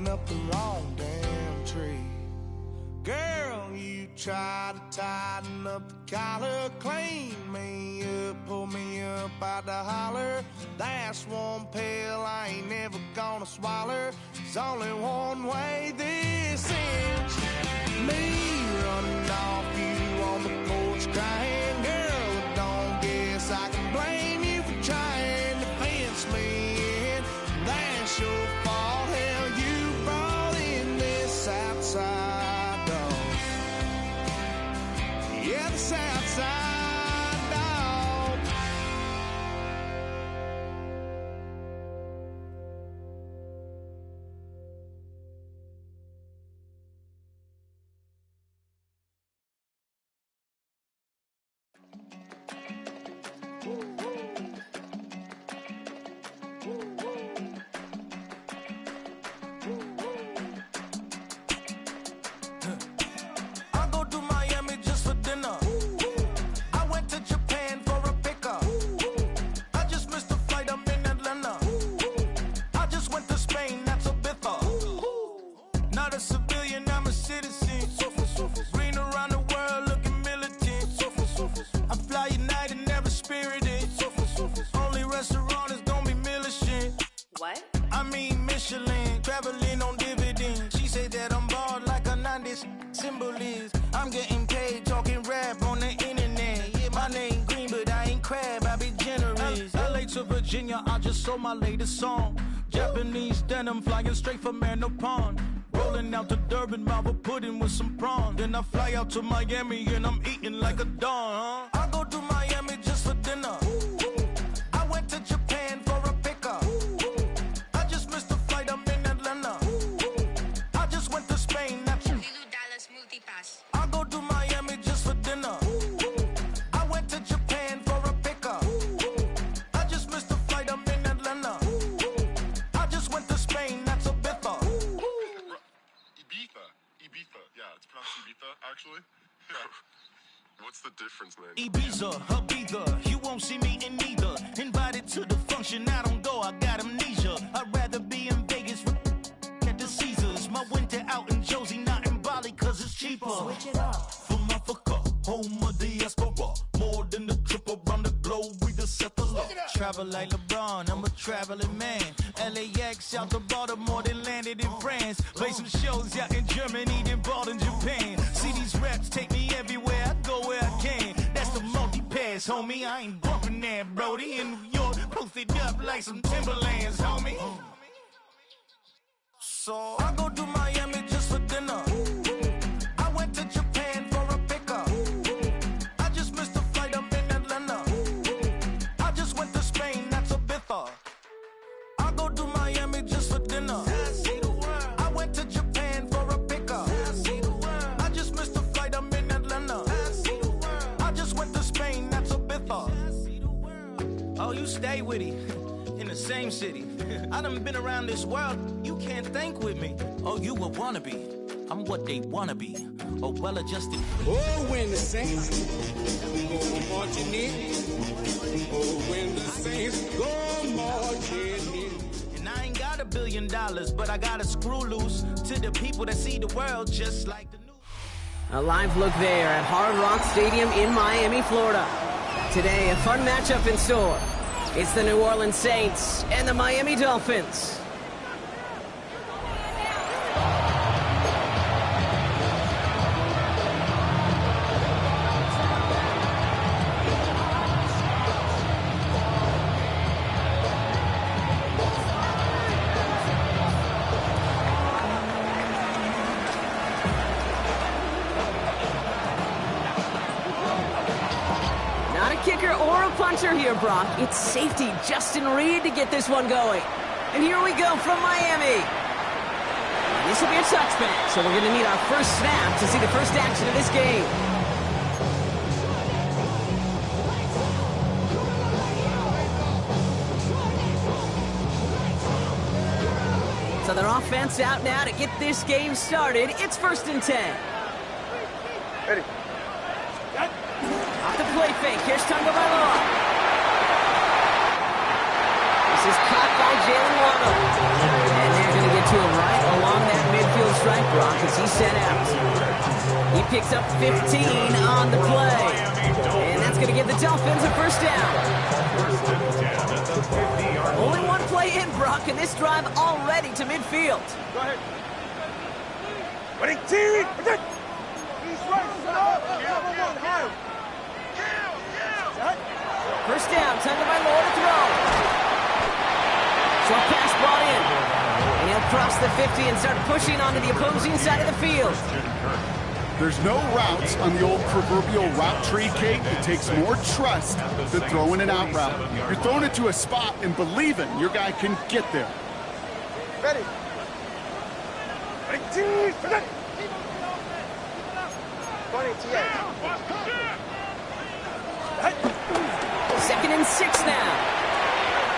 barking up the wrong damn tree. Girl, you try to tighten up the collar, clean me up, pull me up by the holler. That's one pill I ain't never gonna swallow. There's only one way this ends. Me running off you on the porch crying. Girl, I don't guess I can blame you for trying to fence me in. That's your fault, hell, you brought in this outside dog. Yeah, this outside dog. I go to Miami just for dinner. I went to Japan for a pickup. I just missed the flight, I'm in Atlanta. I just went to Spain, that's a bither. Not a civilian, I'm a citizen. Green around the world, looking militant. I fly United, never spirited. Only restaurant is gonna be Michelin. What? I mean Michelin, traveling on dividends. She said that I'm bald like a 90s symbol is. I'm getting paid talking rap on the internet. Yeah, my name green, but I ain't crab, I be generous. LA to Virginia, I just sold my latest song. Japanese denim flying straight from Manapon. Rolling out to Durban, mouth of pudding with some prawns. Then I fly out to Miami and I'm eating like a don, huh? I go to Miami just for dinner. I went to Japan for a pickup. I just missed the flight, I'm in Atlanta. I just went to Spain, that's Dallas multipass. I go to Miami just for dinner. I went to Japan for a pickup. I just missed the flight, I'm in Atlanta. I just went to Spain, that's a bither. Ibiza. Yeah, it's pronounced Ibiza, actually. Yeah. What's the difference, man? Ibiza, Ibiza, you won't see me in neither. Invited to the function, I don't go, I got amnesia. I'd rather be in Vegas at the Caesars. My winter out in Josie, not in Bali, cause it's cheaper. Switch it up. From Africa, home of diaspora. More than the trip around the globe, we just set the law. Travel like LeBron, I'm a traveling man. LAX out to Baltimore, then landed in France. Play some shows out in Germany, then bought in Japan. See these raps take me everywhere, I go where I can. That's the multi-pass, homie, I ain't bumping that, Brody. In New York, posted up like some Timberlands, homie. So I go to Miami just for dinner. I went to Japan for a pickup. I just missed the flight, I'm in Atlanta. I just went to Spain, that's a bither. I go to Miami just for dinner. I went to Japan for a pickup. I just missed the flight, I'm in Atlanta. I just went to Spain, that's a bither. Oh, you stay with it. In the same city. I done been around this world, you can't think with me. Oh, you a wannabe. I'm what they wanna be. A well-adjusted. Oh, when the Saints go marching in. Oh, when the Saints go marching in. And I ain't got $1 billion, but I got a screw loose to the people that see the world just like the news. A live look there at Hard Rock Stadium in Miami, Florida. Today, a fun matchup in store. It's the New Orleans Saints and the Miami Dolphins. Not a kicker or a punter here, Brock. It's safety Justin Reed to get this one going. And here we go from Miami. This will be a touchback, so we're going to need our first snap to see the first action of this game. So their offense out now to get this game started. It's 1st and 10. Ready. Off the play fake. Here's Tagovailoa. This is caught by Jalen Waddle. And they're going to get to him right along as he set out. He picks up 15 on the play. And that's going to give the Dolphins a first down. Only one play in, Brock, and this drive already to midfield. Go ahead. Ready, team! Protect! He's right, First down, time by Moore to throw. Short pass brought in. And he'll cross the 50 and start pushing onto the opposing side of the field. There's no routes on the old proverbial route tree, Kate. It takes more trust than throwing an out route. You're throwing it to a spot and believing your guy can get there. Ready. Ready, team! Protect! Second and 6 now.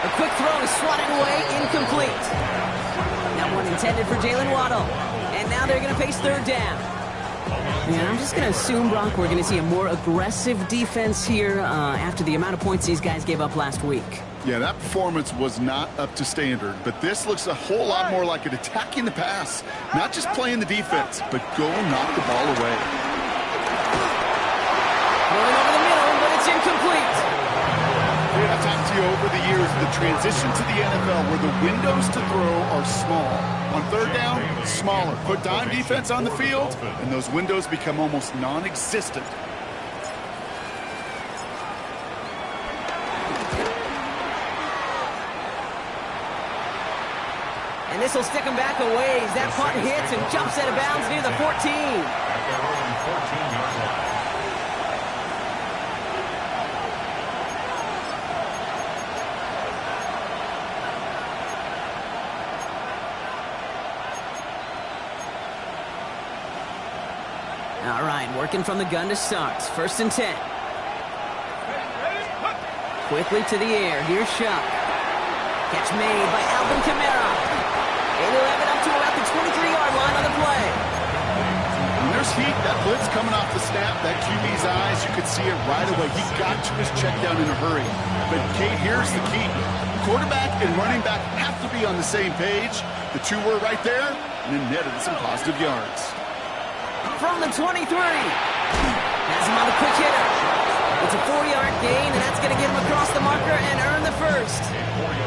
A quick throw is swatted away, incomplete. That one intended for Jalen Waddle. And now they're going to face third down. Yeah, I'm just going to assume, Brock, we're going to see a more aggressive defense here after the amount of points these guys gave up last week. Yeah, that performance was not up to standard, but this looks a whole lot more like it attacking the pass. Not just playing the defense, but go knock the ball away. Going over the middle, but it's incomplete. I've talked to you over the years, the transition to the NFL where the windows to throw are small. On third down, smaller. Put dime defense on the field, and those windows become almost non-existent. And this will stick him back a ways. That punt hits and jumps out of bounds near the 14. All right, working from the gun to start. First and 10. Quickly to the air. Here's Shuck. Catch made by Alvin Kamara. And he'll have it up to about the 23-yard line on the play. When there's heat, that blitz coming off the snap, that QB's eyes, you could see it right away. He got to his check down in a hurry. But, Kate, here's the key. Quarterback and running back have to be on the same page. The two were right there, and then netted some positive yards. From the 23. Has him on the quick hitter. It's a 4-yard gain, and that's going to get him across the marker and earn the first.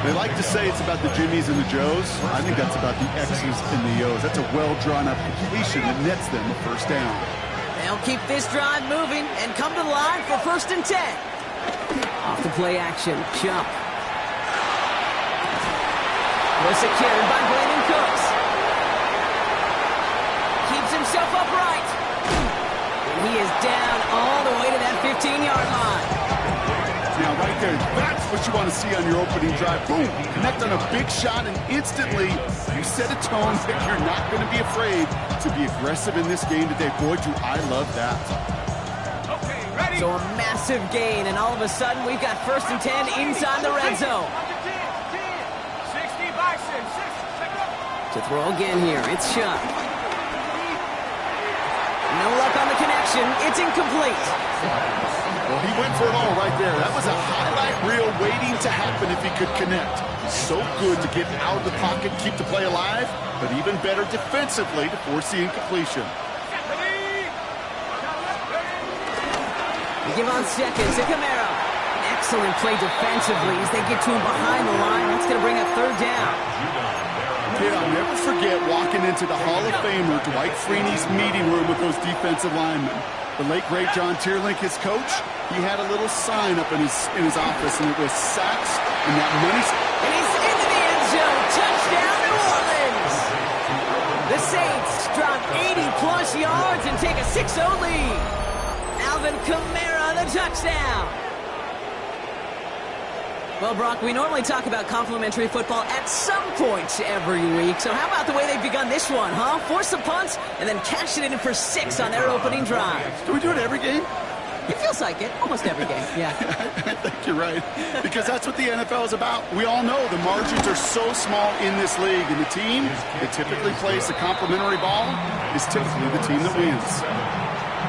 They like to say it's about the Jimmies and the Joes. I think that's about the X's and the O's. That's a well-drawn-up completion that nets them a first down. They'll keep this drive moving and come to the line for first and 10. Off the play action, Chump. Was secured by Brandon Cooks. Keeps himself upright. And he is down all the way to that 15-yard line. Now, right there, that's what you want to see on your opening drive. Boom! Connect on a big shot, and instantly you set a tone that you're not going to be afraid to be aggressive in this game today. Boy, do I love that. Okay, ready? So a massive gain, and all of a sudden we've got first and 10 inside the red zone. 60 by 6. To throw again here, it's Shuck. No luck on the connection. It's incomplete. Well, he went for it all right there. That was a highlight reel waiting to happen if he could connect. So good to get out of the pocket, keep the play alive, but even better defensively to force the incompletion. We give on second to Kamara. Excellent play defensively as they get to him behind the line. That's going to bring up third down. Yeah, I'll never forget walking into the Hall of Famer Dwight Freeney's meeting room with those defensive linemen. The late, great John Tierlink, his coach, he had a little sign up in his office, and it was sacks and that money. And he's into the end zone. Touchdown, New Orleans! The Saints drop 80-plus yards and take a 6-0 lead. Alvin Kamara, the touchdown. Well, Brock, we normally talk about complimentary football at some points every week. So how about the way they've begun this one, huh? Force the punts and then cash it in for 6 on their opening drive. Do we do it every game? It feels like it. Almost every game, yeah. I think you're right. Because that's what the NFL is about. We all know the margins are so small in this league. And the team that typically plays the complimentary ball is typically the team that wins.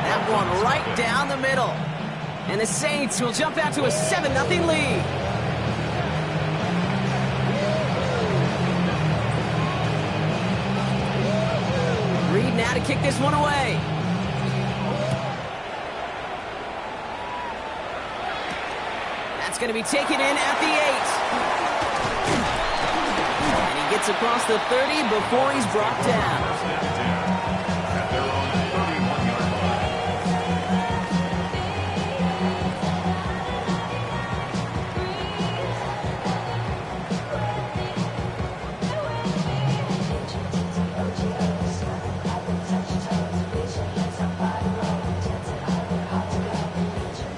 That one right down the middle. And the Saints will jump out to a 7-0 lead. Reed now got to kick this one away. That's going to be taken in at the 8. And he gets across the 30 before he's brought down. At their own 31-yard line.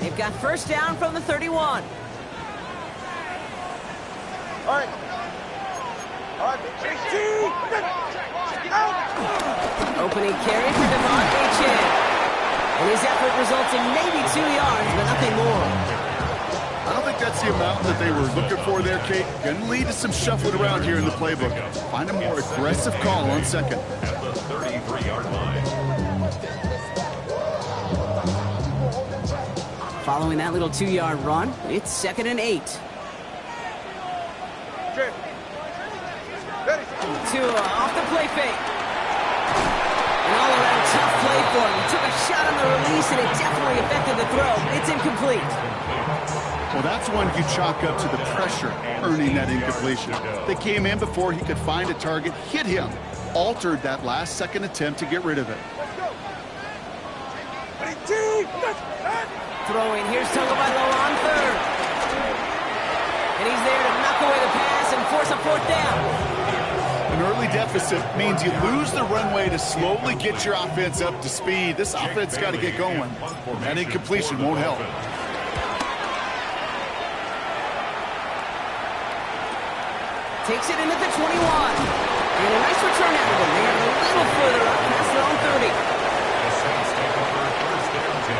They've got first down from the 31. All right. All right. 18. Out. Opening carry for Devon Chan. And his effort results in maybe 2 yards, but nothing more. I don't think that's the amount that they were looking for there, Kate. Going to lead to some shuffling around here in the playbook. Find a more aggressive call on second. At the 33-yard line. Following that little 2-yard run, it's 2nd and 8. Okay. Ready. Tua off the play fake. An all-around tough play for him. He took a shot on the release, and it definitely affected the throw. It's incomplete. Well, that's one you chalk up to the pressure earning that incompletion. They came in before he could find a target, hit him, altered that last-second attempt to get rid of it. Let's go. 18. Throwing, here's Tagovailoa on third. And he's there to knock away the pass and force a fourth down. An early deficit means you lose the runway to slowly get your offense up to speed. This offense got to get going. That incompletion won't help. Takes it in at the 21. And a nice return out of them. They are a little further up past their own 30. The Saints take over first and 10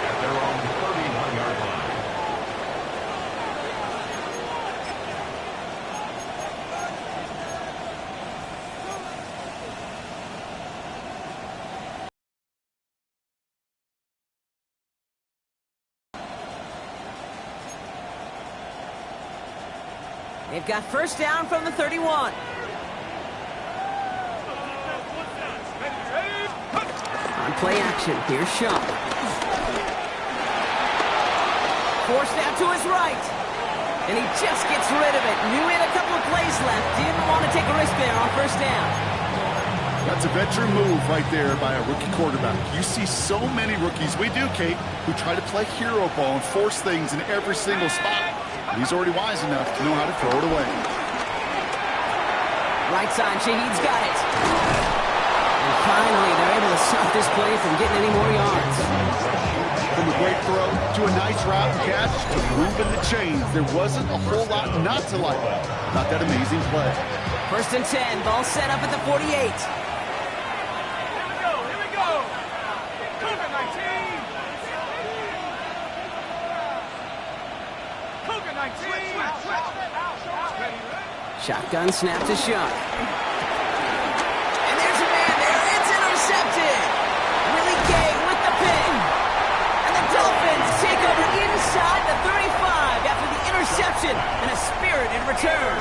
at their own 31-yard line. They've got first down from the 31. On play action, here's Shaw. Forced out to his right. And he just gets rid of it. Knew he had a couple of plays left. Didn't want to take a risk there on first down. That's a veteran move right there by a rookie quarterback. You see so many rookies, we do, Kate, who try to play hero ball and force things in every single spot. He's already wise enough to know how to throw it away. Right side, Shaheed's got it. And finally, they're able to stop this play from getting any more yards. From a great throw to a nice route and catch to moving the chains, there wasn't a whole lot not to like about that amazing play. First and 10, ball set up at the 48. Here we go. Cougar 19. Cougar 19. Shotgun snap to Shaw. And there's a man there. It's intercepted. Willie Gay with the pin. And the Dolphins take over inside the 35 after the interception and a spirited return.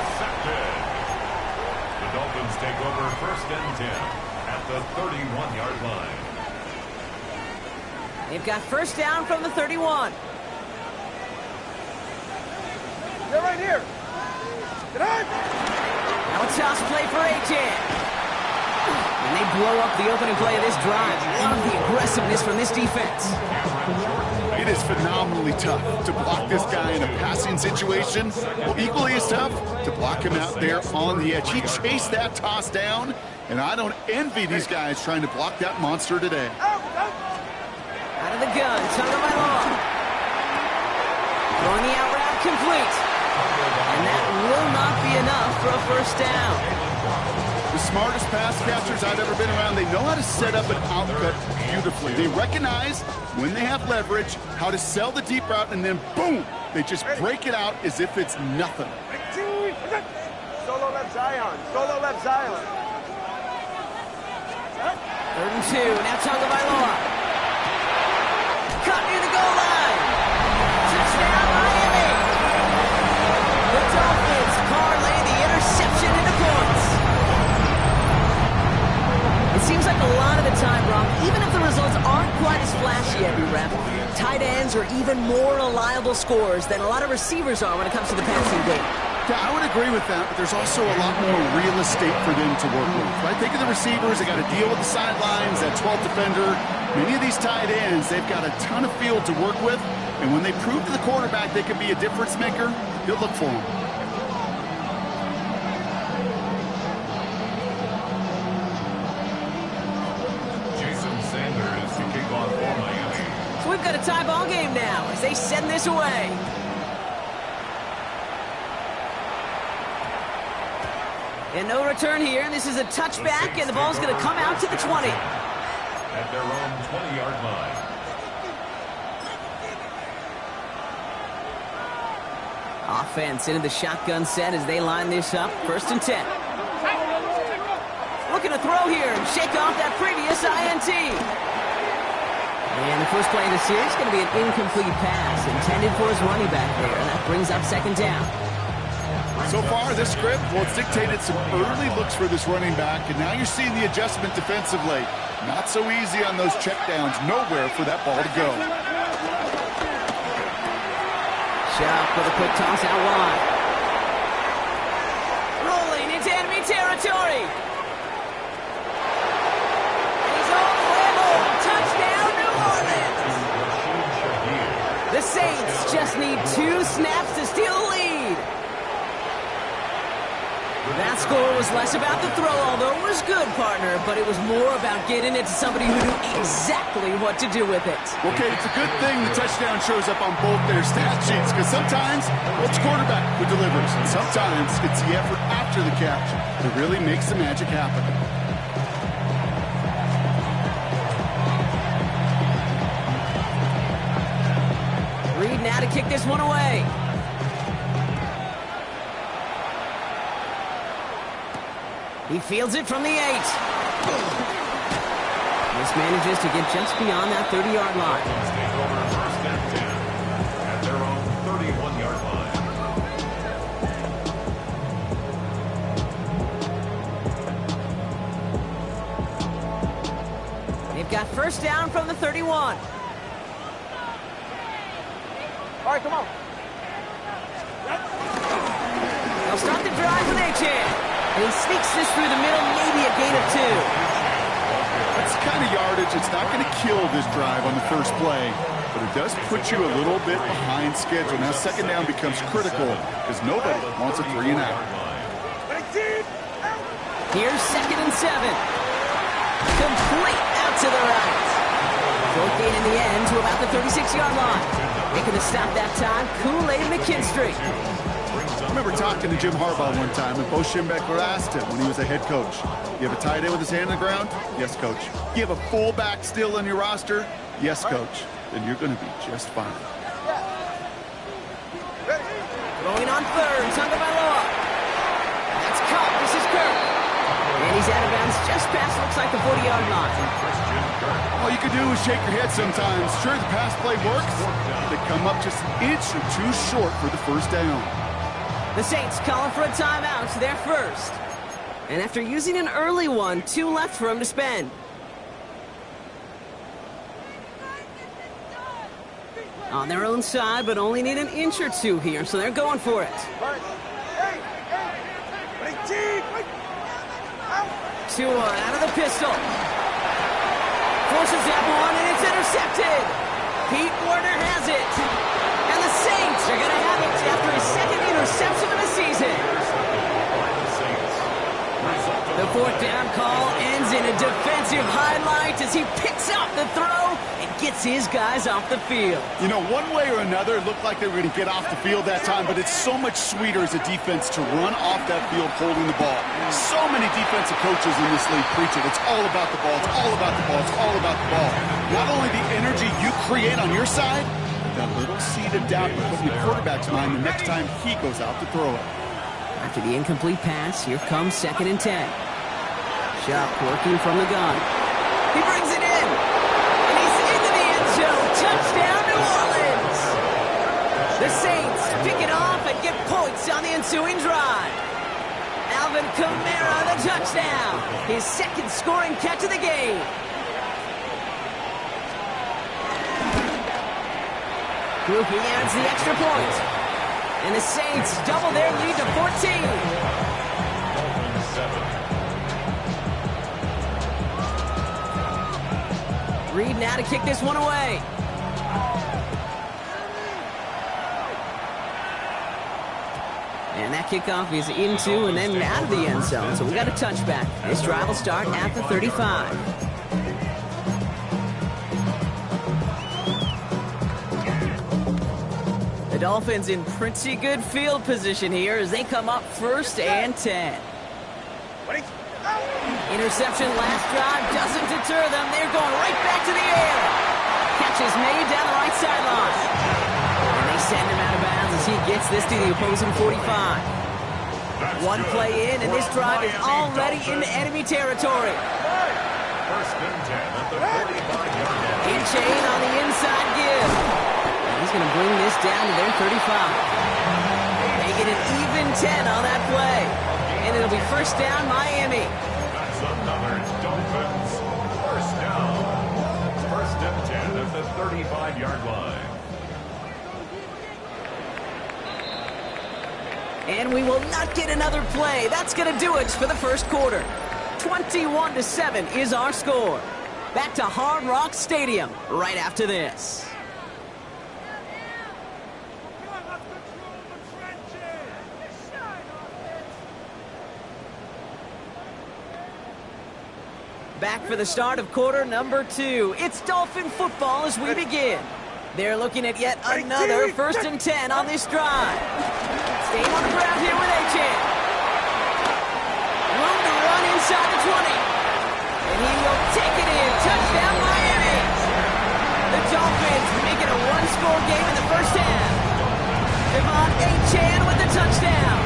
The Dolphins take over first and 10 at the 31-yard line. They've got first down from the 31. They're right here. Get on. Now a toss play for A-Chan. And they blow up the opening play of this drive. Love the aggressiveness from this defense. It is phenomenally tough to block this guy in a passing situation. Well, equally as tough to block him out there on the edge. He chased that toss down, and I don't envy these guys trying to block that monster today. Out. Out of the gun, Tagovailoa. Throwing the out route complete. And that will not be enough for a first down. The smartest pass catchers I've ever been around, they know how to set up an outcut beautifully. They recognize when they have leverage, how to sell the deep route, and then boom, they just break it out as if it's nothing. 19. Solo left Zion. Solo left Zion. 3rd and 2, now Tagovailoa. Cut near the goal line. Touchdown, Miami. The Dolphins parlay the interception into points. It seems like a lot time, Brock, even if the results aren't quite as flashy every rep, tight ends are even more reliable scorers than a lot of receivers are when it comes to the passing game. Yeah, I would agree with that, but there's also a lot more real estate for them to work with. Right? Think of the receivers. They got to deal with the sidelines, that 12th defender. Many of these tight ends, they've got a ton of field to work with, and when they prove to the quarterback they can be a difference maker, he'll look for them. So we've got a tie ball game now as they send this away. And no return here. This is a touchback, and the ball's going to come out to the 20. At their own 20-yard line. Offense into the shotgun set as they line this up. 1st and 10. Looking to throw here and shake off that previous INT. And the first play of the series is going to be an incomplete pass intended for his running back there. And that brings up 2nd down. So far, this script, well, it's dictated some early looks for this running back, and now you're seeing the adjustment defensively. Not so easy on those checkdowns. Nowhere for that ball to go. Sharp with a quick toss out wide. Rolling into enemy territory. He's on the level. Touchdown, New Orleans. The Saints just need 2 snaps to steal the lead. That score was less about the throw, although it was good, partner, but it was more about getting it to somebody who knew exactly what to do with it. Okay, it's a good thing the touchdown shows up on both their stat sheets, because sometimes it's quarterback who delivers, and sometimes it's the effort after the catch that really makes the magic happen. Reed now to kick this one away. He fields it from the 8. This manages to get just beyond that 30-yard line. Take over 1st and 10 at their own 31-yard line. They've got 1st down from the 31. All right, come on. They'll start the drive with A-Chan. And he sneaks this through the middle, maybe a gain of 2. That's kind of yardage. It's not going to kill this drive on the first play, but it does put you a little bit behind schedule. Now 2nd down becomes critical because nobody wants a 3 and out. Here's 2nd and 7. Complete out to the right. 4th gain in the end to about the 36-yard line. Making the stop that time, Kool-Aid McKinstry. I remember talking to Jim Harbaugh one time, and Bo Schembechler asked him when he was a head coach, you have a tight end with his hand on the ground? Yes, coach. You have a fullback still on your roster? Yes, coach. Then you're going to be just fine. Throwing on 3rd, Tagovailoa. That's caught. This is Kirk. And he's out of bounds just past, looks like the 40-yard line. All you can do is shake your head sometimes. Sure, the pass play works. They come up just an inch or 2 short for the 1st down. The Saints calling for a timeout, their first. And after using an early one, 2 left for him to spend. On their own side, but only need an inch or 2 here, so they're going for it. 2-1 out of the pistol. Forces that one, and it's intercepted. Pete Werner has it. And the Saints are going to have it after his 2nd interception of the season. The 4th down call ends in a defensive highlight as he picks out the throw and gets his guys off the field. You know, one way or another, it looked like they were going to get off the field that time, but it's so much sweeter as a defense to run off that field holding the ball. So many defensive coaches in this league preach it. It's all about the ball. It's all about the ball. It's all about the ball. Not only the energy you create on your side, that little seed of doubt you put in the quarterback's mind the next time he goes out to throw it. After the incomplete pass, here comes 2nd and 10. Sharp working from the gun. He brings it in. And he's into the end zone. Touchdown, New Orleans. The Saints pick it off and get points on the ensuing drive. Alvin Kamara, the touchdown. His 2nd scoring catch of the game. Groupie adds the extra point. And the Saints double their lead to 14. Dolphins 7. Reed now to kick this one away. And that kickoff is into and then out of the end zone. So we got a touchback. This drive will start at the 35. The Dolphins in pretty good field position here as they come up 1st and 10. Interception last drive doesn't deter them. They're going right back to the air. Catch is made down the right sideline. And they send him out of bounds as he gets this to the opposing 45. One play in, and this drive is already into enemy territory. 1st and 10 at the 45-yard line. In chain on the inside give. And he's going to bring this down to their 35. Make it an even 10 on that play. And it'll be 1st down, Miami. That's another Dolphins 1st down. 1st and 10 at the 35-yard line. And we will not get another play. That's going to do it for the 1st quarter. 21-7 is our score. Back to Hard Rock Stadium right after this. Back for the start of quarter number 2. It's Dolphin football as we begin. They're looking at yet another 1st and 10 on this drive. Staying on the ground here with Achan. Room to run inside the 20. And he will take it in. Touchdown, Miami. The Dolphins make it a one-score game in the 1st half. Devon Achan with the touchdown.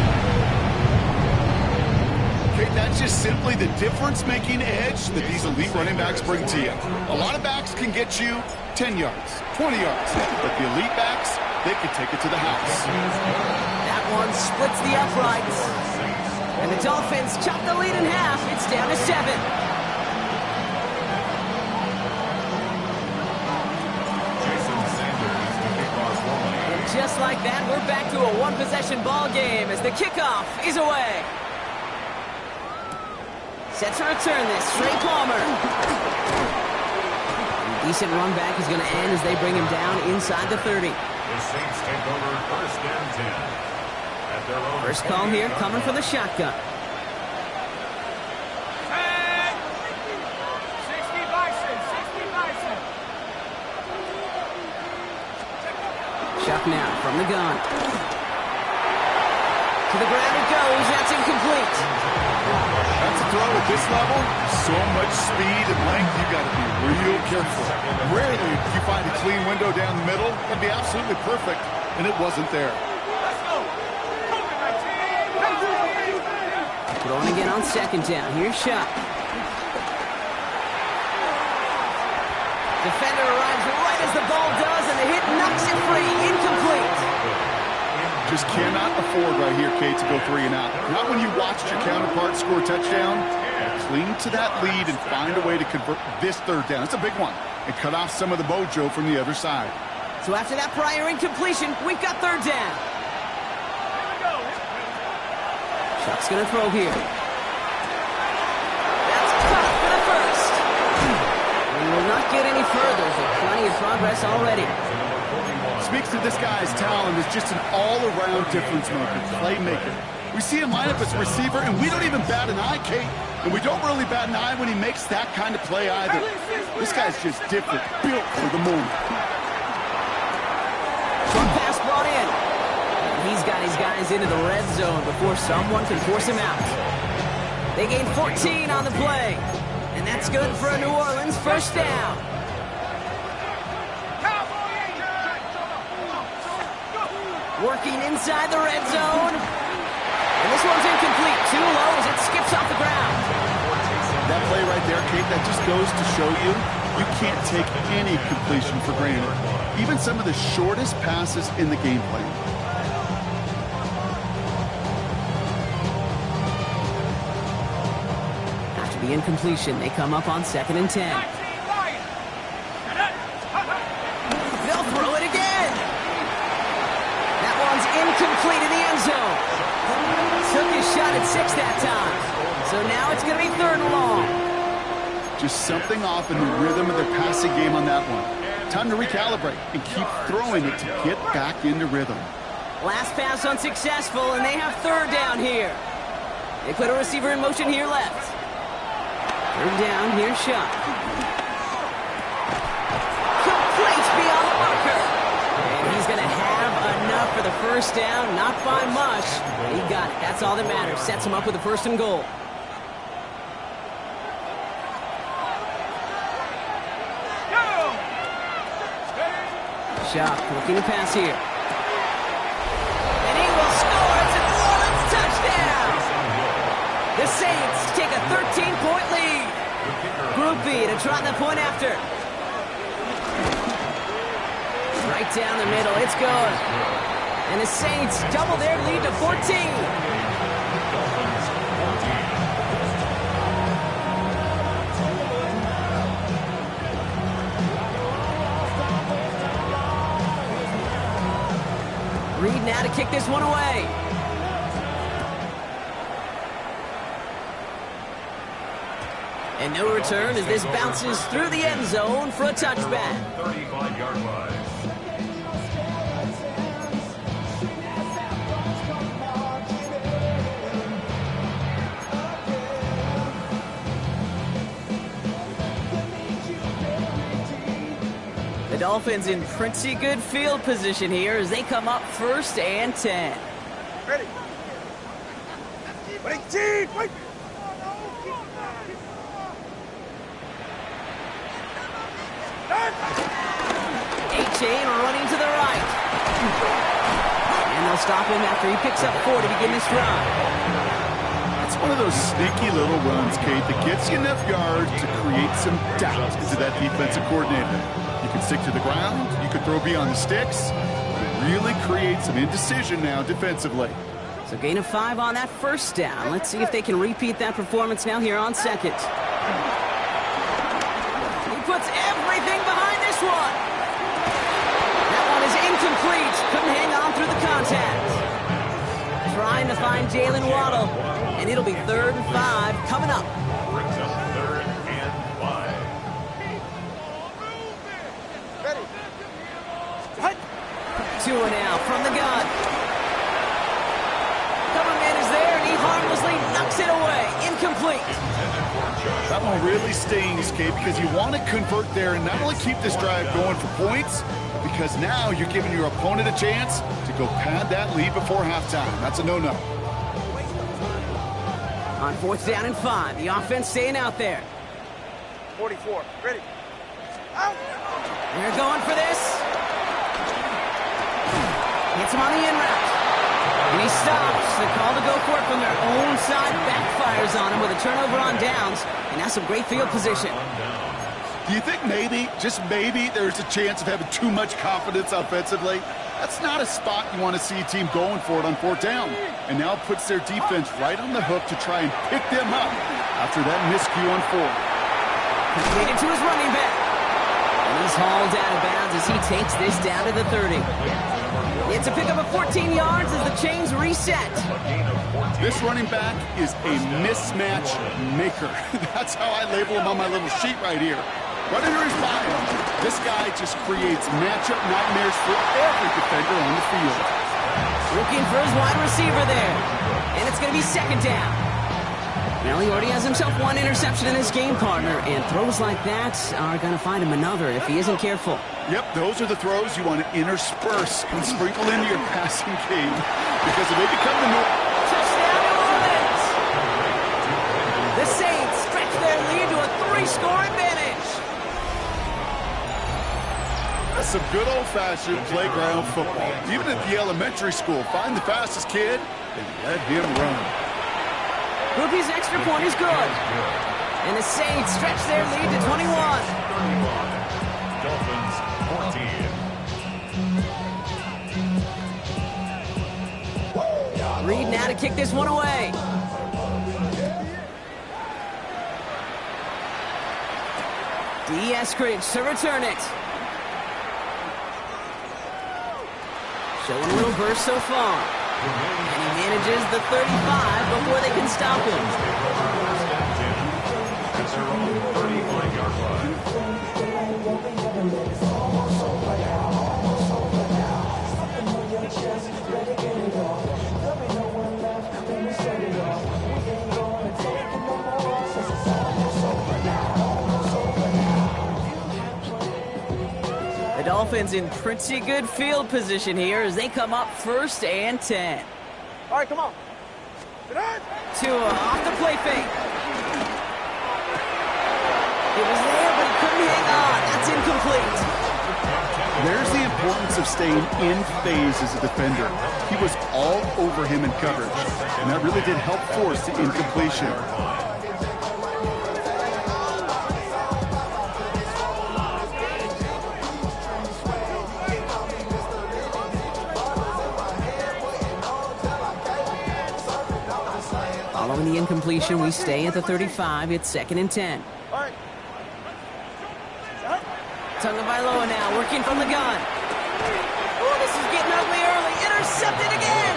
Okay, that's just simply the difference-making edge that these elite running backs bring to you. A lot of backs can get you 10 yards, 20 yards, but the elite backs, they can take it to the house. That one splits the uprights. And the Dolphins chop the lead in half. It's down to 7. Jason Sanders to kick off one. And just like that, we're back to a one-possession ball game as the kickoff is away. Set to return this, Trey Palmer. Decent run back is going to end as they bring him down inside the 30. The Saints take over 1st and 10. At their own First call here coming for the shotgun. 60 Bison, 60 Bison. Chuck now from the gun. To the ground it goes. That's incomplete. That's a throw at this level. So much speed and length, you got to be real careful. Rarely do you find a clean window down the middle. That'd be absolutely perfect, and it wasn't there. Throwing again on 2nd down. Here's Shuck. Defender arrives right as the ball does, and the hit knocks it free. Incomplete. Just cannot afford right here, Kate, to go 3 and out. Not when you watched your counterpart score a touchdown. Cling to that lead and find a way to convert this 3rd down. It's a big one. And cut off some of the mojo from the other side. So after that prior incompletion, we've got 3rd down. Chuck's going to throw here. That's caught for the 1st. We will not get any further, so plenty of progress already. Speaks to this guy's talent as just an all-around difference maker, playmaker. We see him line up as a receiver, and we don't even bat an eye, Kate. And we don't really bat an eye when he makes that kind of play either. This guy's just different, built for the moment. Short pass brought in. And he's got his guys into the red zone before someone can force him out. They gain 14 on the play. And that's good for a New Orleans 1st down. Working inside the red zone. And this one's incomplete. Too low as it skips off the ground. That play right there, Kate, that just goes to show you, you can't take any completion for granted. Even some of the shortest passes in the game plan. After the incompletion, they come up on 2nd and 10. They'll throw it again. Took his shot at 6 that time. So now it's going to be 3rd and long. Just something off in the rhythm of their passing game on that one. Time to recalibrate and keep throwing it to get back into rhythm. Last pass unsuccessful, and they have 3rd down here. They put a receiver in motion here left. 3rd down, here's Shot. Complete beyond the marker. And he's going to have enough for the 1st down, not by much. He got it. That's all that matters. Sets him up with a 1st and goal. Shot looking to pass here. And he will score. It's a New Orleans touchdown. The Saints take a 13-point lead. Group B to try the point after. Right down the middle. It's good. And the Saints double their lead to 14. Reed now to kick this one away. And no return as this bounces through the end zone for a touchback. 35-yard line. The Dolphins in pretty good field position here as they come up 1st and 10. Ready. Wait, team, wait. A-Chain running to the right. And they'll stop him after he picks up 4 to begin this drive. It's one of those sneaky little runs, Kate, that gets you enough yards to create some doubt into that defensive coordinator. You can stick to the ground, you can throw beyond the sticks. It really creates some indecision now defensively. So gain of 5 on that 1st down. Let's see if they can repeat that performance now here on 2nd. He puts everything behind this one. That one is incomplete. Couldn't hang on through the contact. Trying to find Jalen Waddle. And it'll be 3rd and 5 coming up. Brings up 3rd and 5. Ready. Tua now from the gun. Coverman is there, and he harmlessly knocks it away. Incomplete. That one really stings, Kate, because you want to convert there and not only keep this drive going for points, because now you're giving your opponent a chance to go pad that lead before halftime. That's a no-no. On 4th down and 5, the offense staying out there. 44. Ready. Out. They're going for this. Hits him on the in route. And he stops. The call to go for it from their own side backfires on him with a turnover on downs. And that's some great field position. Do you think maybe, just maybe, there's a chance of having too much confidence offensively? That's not a spot you want to see a team going for it on 4th down. And now it puts their defense right on the hook to try and pick them up after that miscue on 4th. Completed to his running back. And he's hauled out of bounds as he takes this down to the 30. It's a pickup of 14 yards as the chains reset. This running back is a mismatch maker. That's how I label him on my little sheet right here. Running or he's by him. This guy just creates matchup nightmares for every defender on the field. Looking for his wide receiver there. And it's going to be 2nd down. Well, he already has himself 1 interception in his game, partner, and throws like that are going to find him another if he isn't careful. Yep, those are the throws you want to intersperse and sprinkle into your passing game, because if they become the norm. Touchdown, New Orleans! The Saints stretch their lead to a 3-score advantage. That's some good old-fashioned playground football. Even at the elementary school, find the fastest kid and let him run. Groupie's extra point is good. And the Saints stretch their lead to 21. Dolphins 14. Reed now to kick this one away. D. Eskridge to return it. Showing a little burst so far. And he manages the 35 before they can stop him. First and 10 at their own 35-yard line. The Dolphins in pretty good field position here as they come up first and 10. All right, come on. Tua off the play fake. It was there, but he couldn't hang on. That's incomplete. There's the importance of staying in phase as a defender. He was all over him in coverage, and that really did help force the incompletion. Following the incompletion, we stay at the 35. It's 2nd and 10. All right. Tagovailoa now working from the gun. Oh, this is getting ugly early. Intercepted again.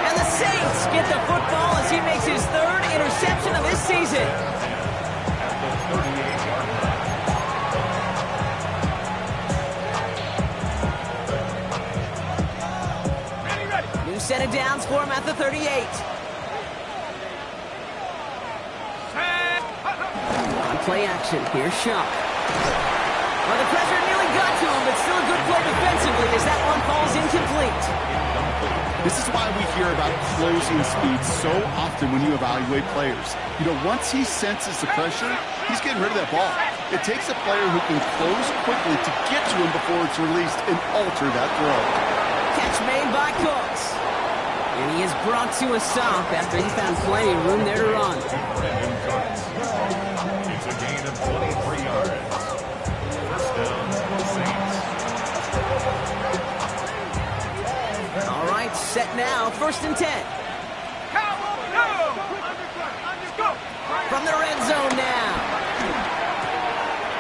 And the Saints get the football as he makes his 3rd interception of this season. New set of downs for him at the 38. On play action, here's Shaw. Well, the pressure nearly got to him, but still a good play defensively as that one falls incomplete. This is why we hear about closing speed so often when you evaluate players. You know, once he senses the pressure, he's getting rid of that ball. It takes a player who can close quickly to get to him before it's released and alter that throw. Catch made by Cooks. And he is brought to a stop after he found plenty of room there to run. It's a gain of 23 yards. First down, Saints. All right, set now, 1st and 10. From the red zone now.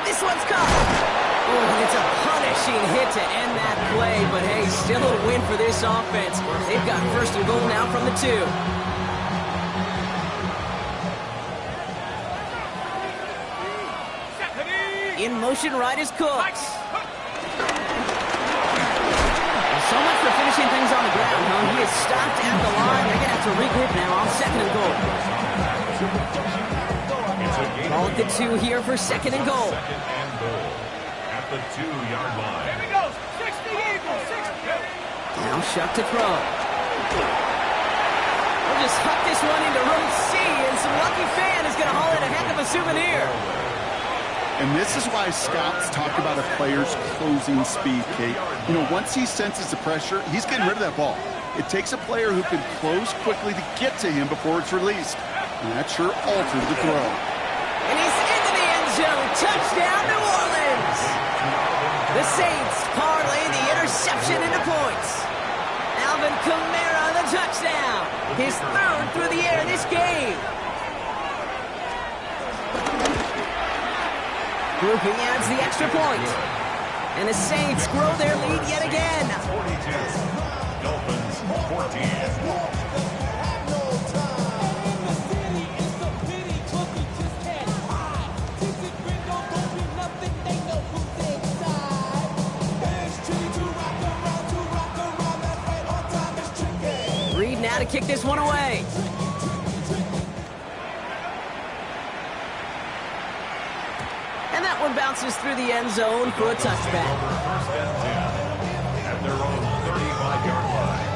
This one's caught. Oh, it's a punishing hit to end that play, but hey, still a win for this offense. They've got 1st and goal now from the 2. In motion right is Cooks. Well, so much for finishing things on the ground, huh? He is stopped at the line. They're going to have to regroup now on 2nd and goal. Ball at the 2 here for 2nd and goal. Second and goal at the 2-yard line. Here we go. 60 Eagles. 60. Now Shuck to throw. We'll just huck this one into row C, and some lucky fan is going to haul in a heck of a souvenir. And this is why scouts talk about a player's closing speed, Kate. You know, once he senses the pressure, he's getting rid of that ball. It takes a player who can close quickly to get to him before it's released. And that sure altered the throw. And he's into the end zone. Touchdown, New Orleans. The Saints parlay the interception into points. Alvin Kamara, the touchdown. His 3rd through the air this game. Grouping adds the extra point. And the Saints grow their lead yet again. 42. Dolphins 14. Reed now to kick this one away. And that one bounces through the end zone for a touchback. First and 10 at their own 35-yard line.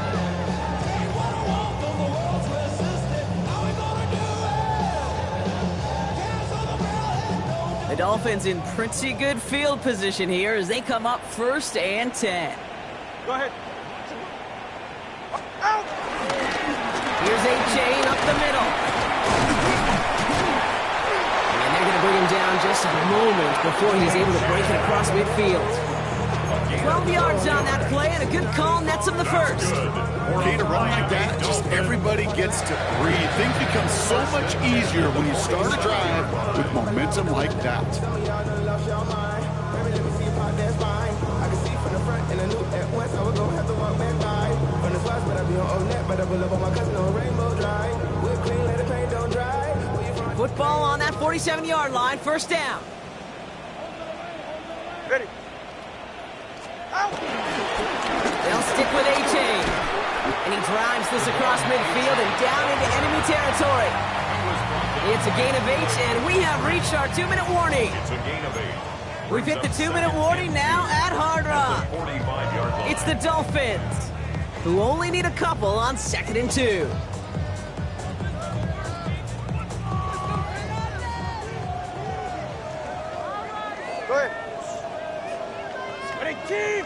The Dolphins in pretty good field position here as they come up 1st and 10. Go ahead. Here's A-Chain up the middle. And they're going to bring him down just a moment before he's able to break it across midfield. 12 yards on that play, and a good call nets him the 1st. Okay, to run like that, just everybody gets to breathe. Things become so much easier when you start a drive with momentum like that. boss, but I be on old net, but I pull up on my cousin on Rainbow Drive. Whip clean, let the paint don't dry. Where you from? Football on that 47-yard line, first down. Ready. They'll stick with A-Chain. And he drives this across midfield and down into enemy territory. It's a gain of 8, and we have reached our 2-minute warning. It's a gain of 8. We've hit the 2-minute warning now at Hard Rock. 45-yard line. It's the Dolphins, who only need a couple on 2nd and 2. Go ahead. Ready, team.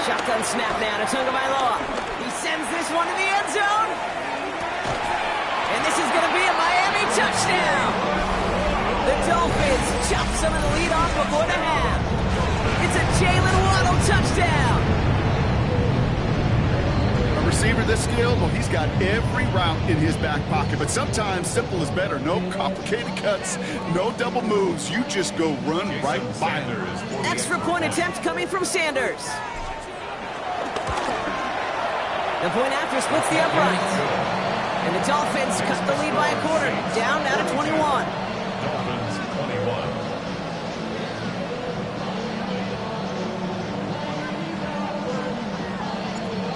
Shotgun snap now to Tagovailoa. He sends this one to the end zone. And this is going to be a Miami touchdown. The Dolphins chop some of the lead off before the half. It's a Jalen Waddle touchdown. A receiver this skilled, well, he's got every route in his back pocket. But sometimes simple is better. No complicated cuts, no double moves. You just go run right by him. Extra point attempt coming from Sanders. The point after splits the uprights. And the Dolphins cut the lead by a quarter, down now to 21. Dolphins 21.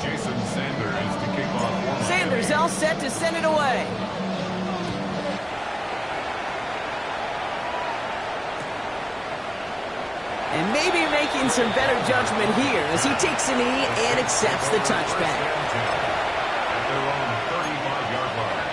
Jason Sanders to kick off. Sanders all set to send it away. And maybe making some better judgment here as he takes a knee and accepts the touchback. At their own 35-yard line.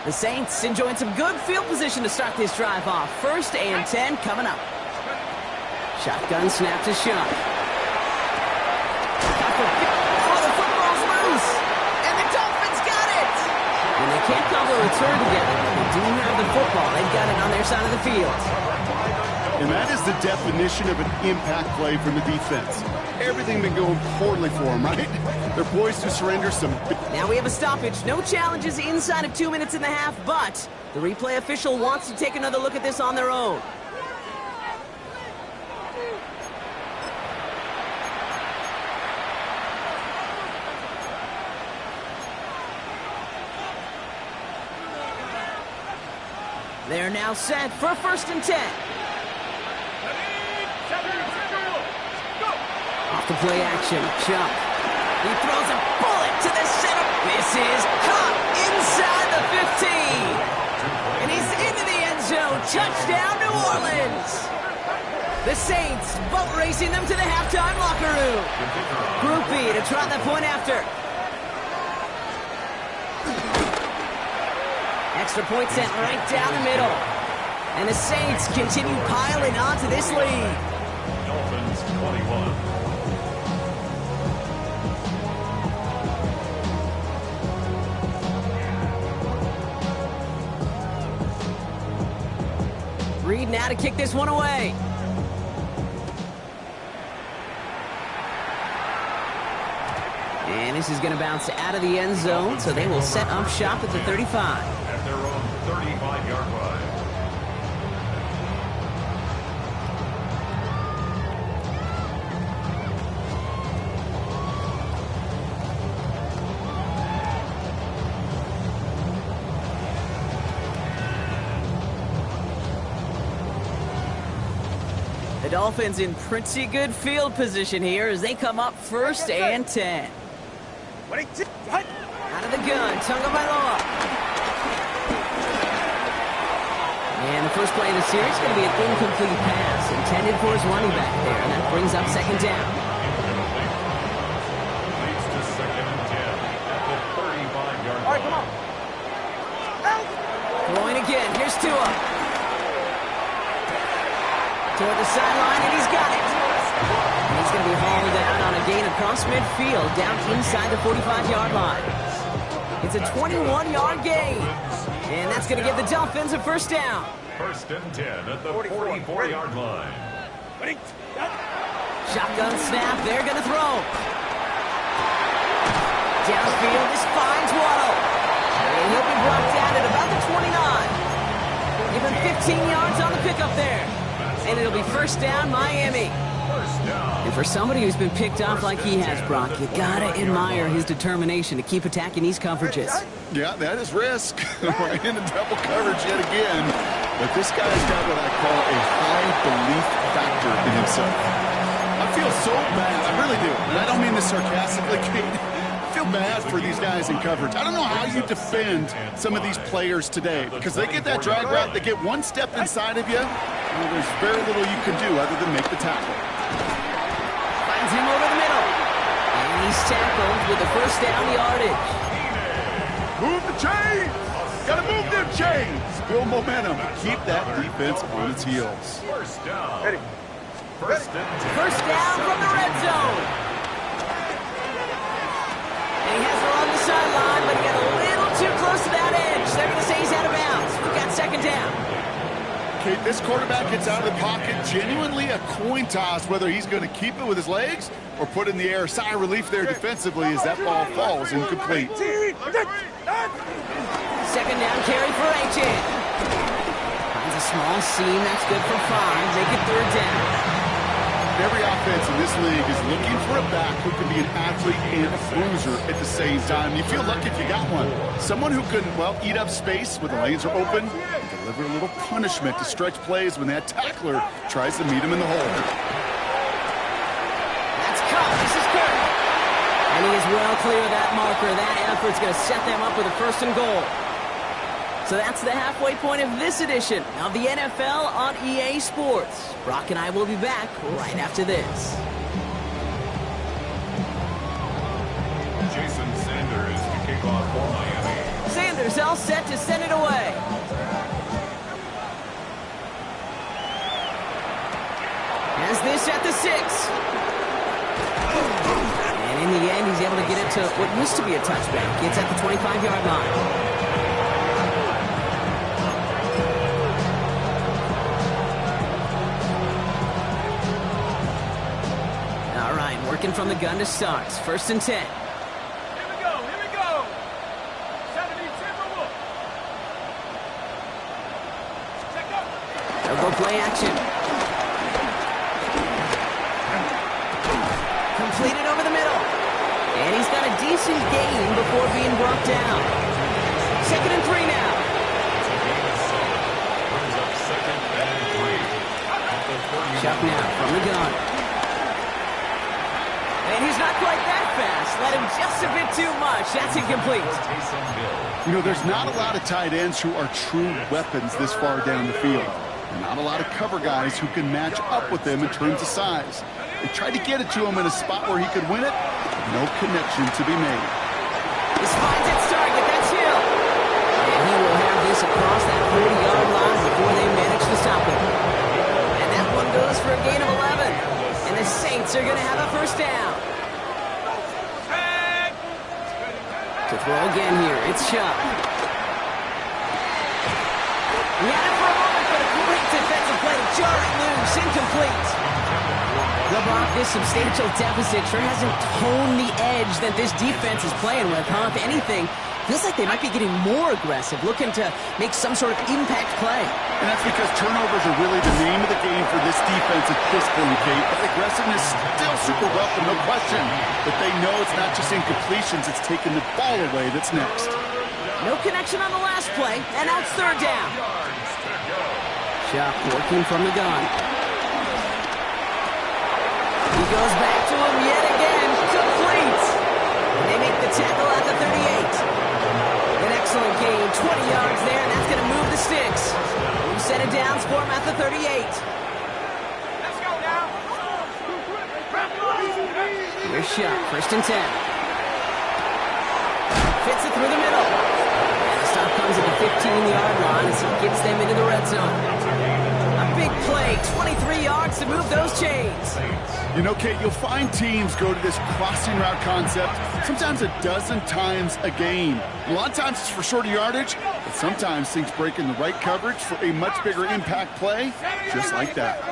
The Saints enjoying some good field position to start this drive off. 1st and 10 coming up. Shotgun snap to Shuck. Oh, the football's loose. And the Dolphins got it. And they can't call the return together. They do have the football. They've got it on their side of the field. And that is the definition of an impact play from the defense. Everything been going poorly for them, right? They're poised to surrender some. Now we have a stoppage. No challenges inside of 2 minutes and a half, but the replay official wants to take another look at this on their own. They're now set for 1st and 10. Off the play action, Chuck. He throws a bullet to the center. This is caught inside the 15. And he's into the end zone. Touchdown, New Orleans. The Saints boat racing them to the halftime locker room. Group B to try that point after. Extra point sent right down the middle. And the Saints continue piling onto this lead. Dolphins 21. Reed now to kick this one away. And this is going to bounce out of the end zone, so they will set up shop at the 35. At their own 35-yard line. The Dolphins in pretty good field position here as they come up 1st and 10. Out of the gun, Tagovailoa. And the first play of the series is going to be an incomplete pass intended for his running back there, and that brings up 2nd down. Leads to 2nd and 10 at the 35-yard line. All right, come on. Throwing again, here's Tua. Toward the sideline, and he's got it. And he's going to be hauled down on a gain across midfield, down inside the 45-yard line. It's a 21-yard gain. And that's going to give the Dolphins a 1st down. 1st and 10 at the 44-yard line. Shotgun snap, they're going to throw. Downfield, this finds Waddle. And he'll be brought down at about the 29. Give him 15 yards on the pickup there. And it'll be first down, Miami. And for somebody who's been picked off like he has, Brock, you gotta admire his determination to keep attacking these coverages. Yeah, that is risk. Right into double coverage yet again. But this guy's got what I call a high belief factor in himself. I feel so bad. I really do. And I don't mean this sarcastically, Kate. I feel bad for these guys in coverage. I don't know how you defend some of these players today because they get that drag route, they get one step inside of you, well, there's very little you can do other than make the tackle. Finds him over the middle. And he's tackled with the first down yardage. Move the chains! Gotta move them chains! Build momentum. Keep that defense on its heels. First down. Ready. First and 10. First down from the red zone. And he has her on the sideline, but he got a little too close to that edge. They're going to say he's out of bounds. We've got second down. Okay, this quarterback gets out of the pocket. Genuinely a coin toss whether he's going to keep it with his legs or put it in the air. Sigh of relief there defensively as that ball falls incomplete. Second down carry for Achan. Finds a small seam. That's good for 5. Make it third down. Every offense in this league is looking for a back who can be an athlete and a bruiser at the same time. You feel lucky if you got one. Someone who can, well, eat up space when the lanes are open and deliver a little punishment to stretch plays when that tackler tries to meet him in the hole. That's caught. This is good. And he is well clear of that marker. That effort's going to set them up with a first and goal. So that's the halfway point of this edition of the NFL on EA Sports. Brock and I will be back right after this. Jason Sanders to kick off for Miami. Sanders all set to send it away. Has this at the 6. And in the end, he's able to get it to what used to be a touchback. It's at the 25-yard line. Working from the gun to start. First and 10. Here we go. Here we go. 70 Timberwolves. Check up. They'll go play action. Completed over the middle. And he's got a decent gain before being brought down. Second and 3 now. Brings up second and 3. Chuck now from the gun. And he's not quite that fast. Let him just a bit too much. That's incomplete. You know, there's not a lot of tight ends who are true weapons this far down the field. And not a lot of cover guys who can match up with them in terms of size. They tried to get it to him in a spot where he could win it. No connection to be made. This finds its target. That's Hill. And he will have this across that 40-yard line before they manage to stop him. And that one goes for a gain of 11. And the Saints are going to have a first down. To throw again here, it's Chubb. He had it for a moment, but a great defensive play to jar it loose, incomplete. LeBron, this substantial deficit sure hasn't toned the edge that this defense is playing with, huh? If anything, feels like they might be getting more aggressive, looking to make some sort of impact play. And that's because turnovers are really the name of the game for this defense at this point, Kate. But aggressiveness still super welcome, no question. But they know it's not just incompletions, it's taking the ball away that's next. No connection on the last play, and now it's third down. Chuck working from the gun. He goes back to him yet again, complete. And they make the tackle at the 38. An excellent gain, 20 yards there, and that's going to move the sticks. We've set it down for him at the 38. Let's go now. Here's Chuck, first and 10. Fits it through the middle. And the stop comes at the 15-yard line as he gets them into the red zone. A big play, 23 yards to move those chains. You know, Kate, you'll find teams go to this crossing route concept sometimes a dozen times a game. A lot of times it's for shorter yardage, but sometimes things break in the right coverage for a much bigger impact play, just like that.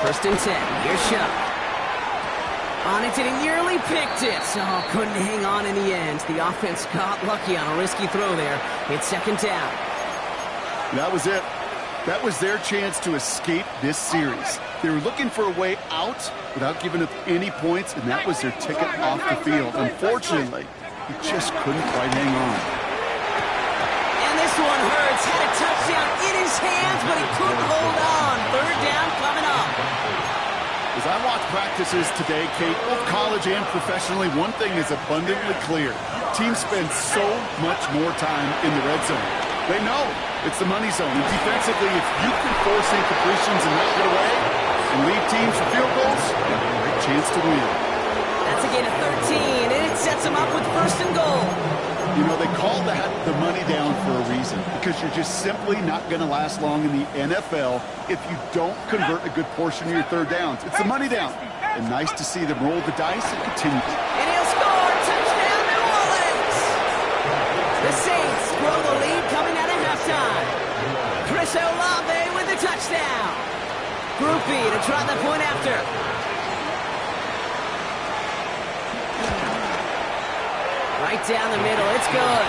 First and 10, here's Chuck. On it, and he nearly picked it. Oh, couldn't hang on in the end. The offense got lucky on a risky throw there. It's second down. That was it. That was their chance to escape this series. They were looking for a way out without giving up any points, and that was their ticket off the field. Unfortunately, he just couldn't quite hang on. And this one hurts. Had a touchdown in his hands, but he couldn't hold on. Third down coming up. As I watch practices today, Kate, both college and professionally, one thing is abundantly clear. Teams spend so much more time in the red zone. They know it's the money zone. And defensively, if you can force incompletions and not get away and lead teams for field goals, you have a great chance to win. That's a gain of 13, and it sets him up with first and goal. You know, they call that the money down for a reason, because you're just simply not going to last long in the NFL if you don't convert a good portion of your third downs. It's the money down. And nice to see them roll the dice and continue. And he'll score. Touchdown, New Orleans. The Saints grow the lead coming out of halftime. Chris Olave with the touchdown. Groupie to try the point after. Right down the middle, it's good.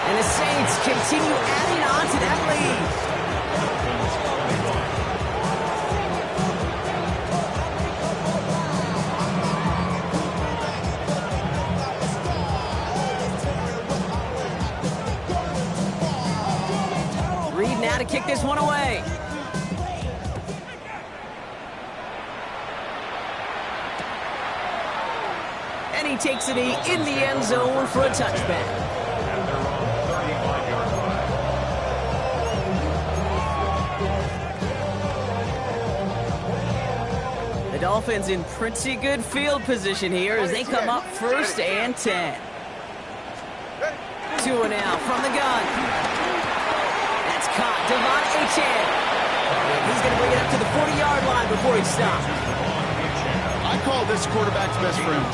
And the Saints continue adding on to that lead. Reed now to kick this one away. And he takes it in the end zone for a touchback. And they're on the 35-yard line. The Dolphins in pretty good field position here as they come up first and 10. Tua now from the gun. That's caught. Devon Achane. He's going to bring it up to the 40-yard line before he stops. I call this quarterback's best friend.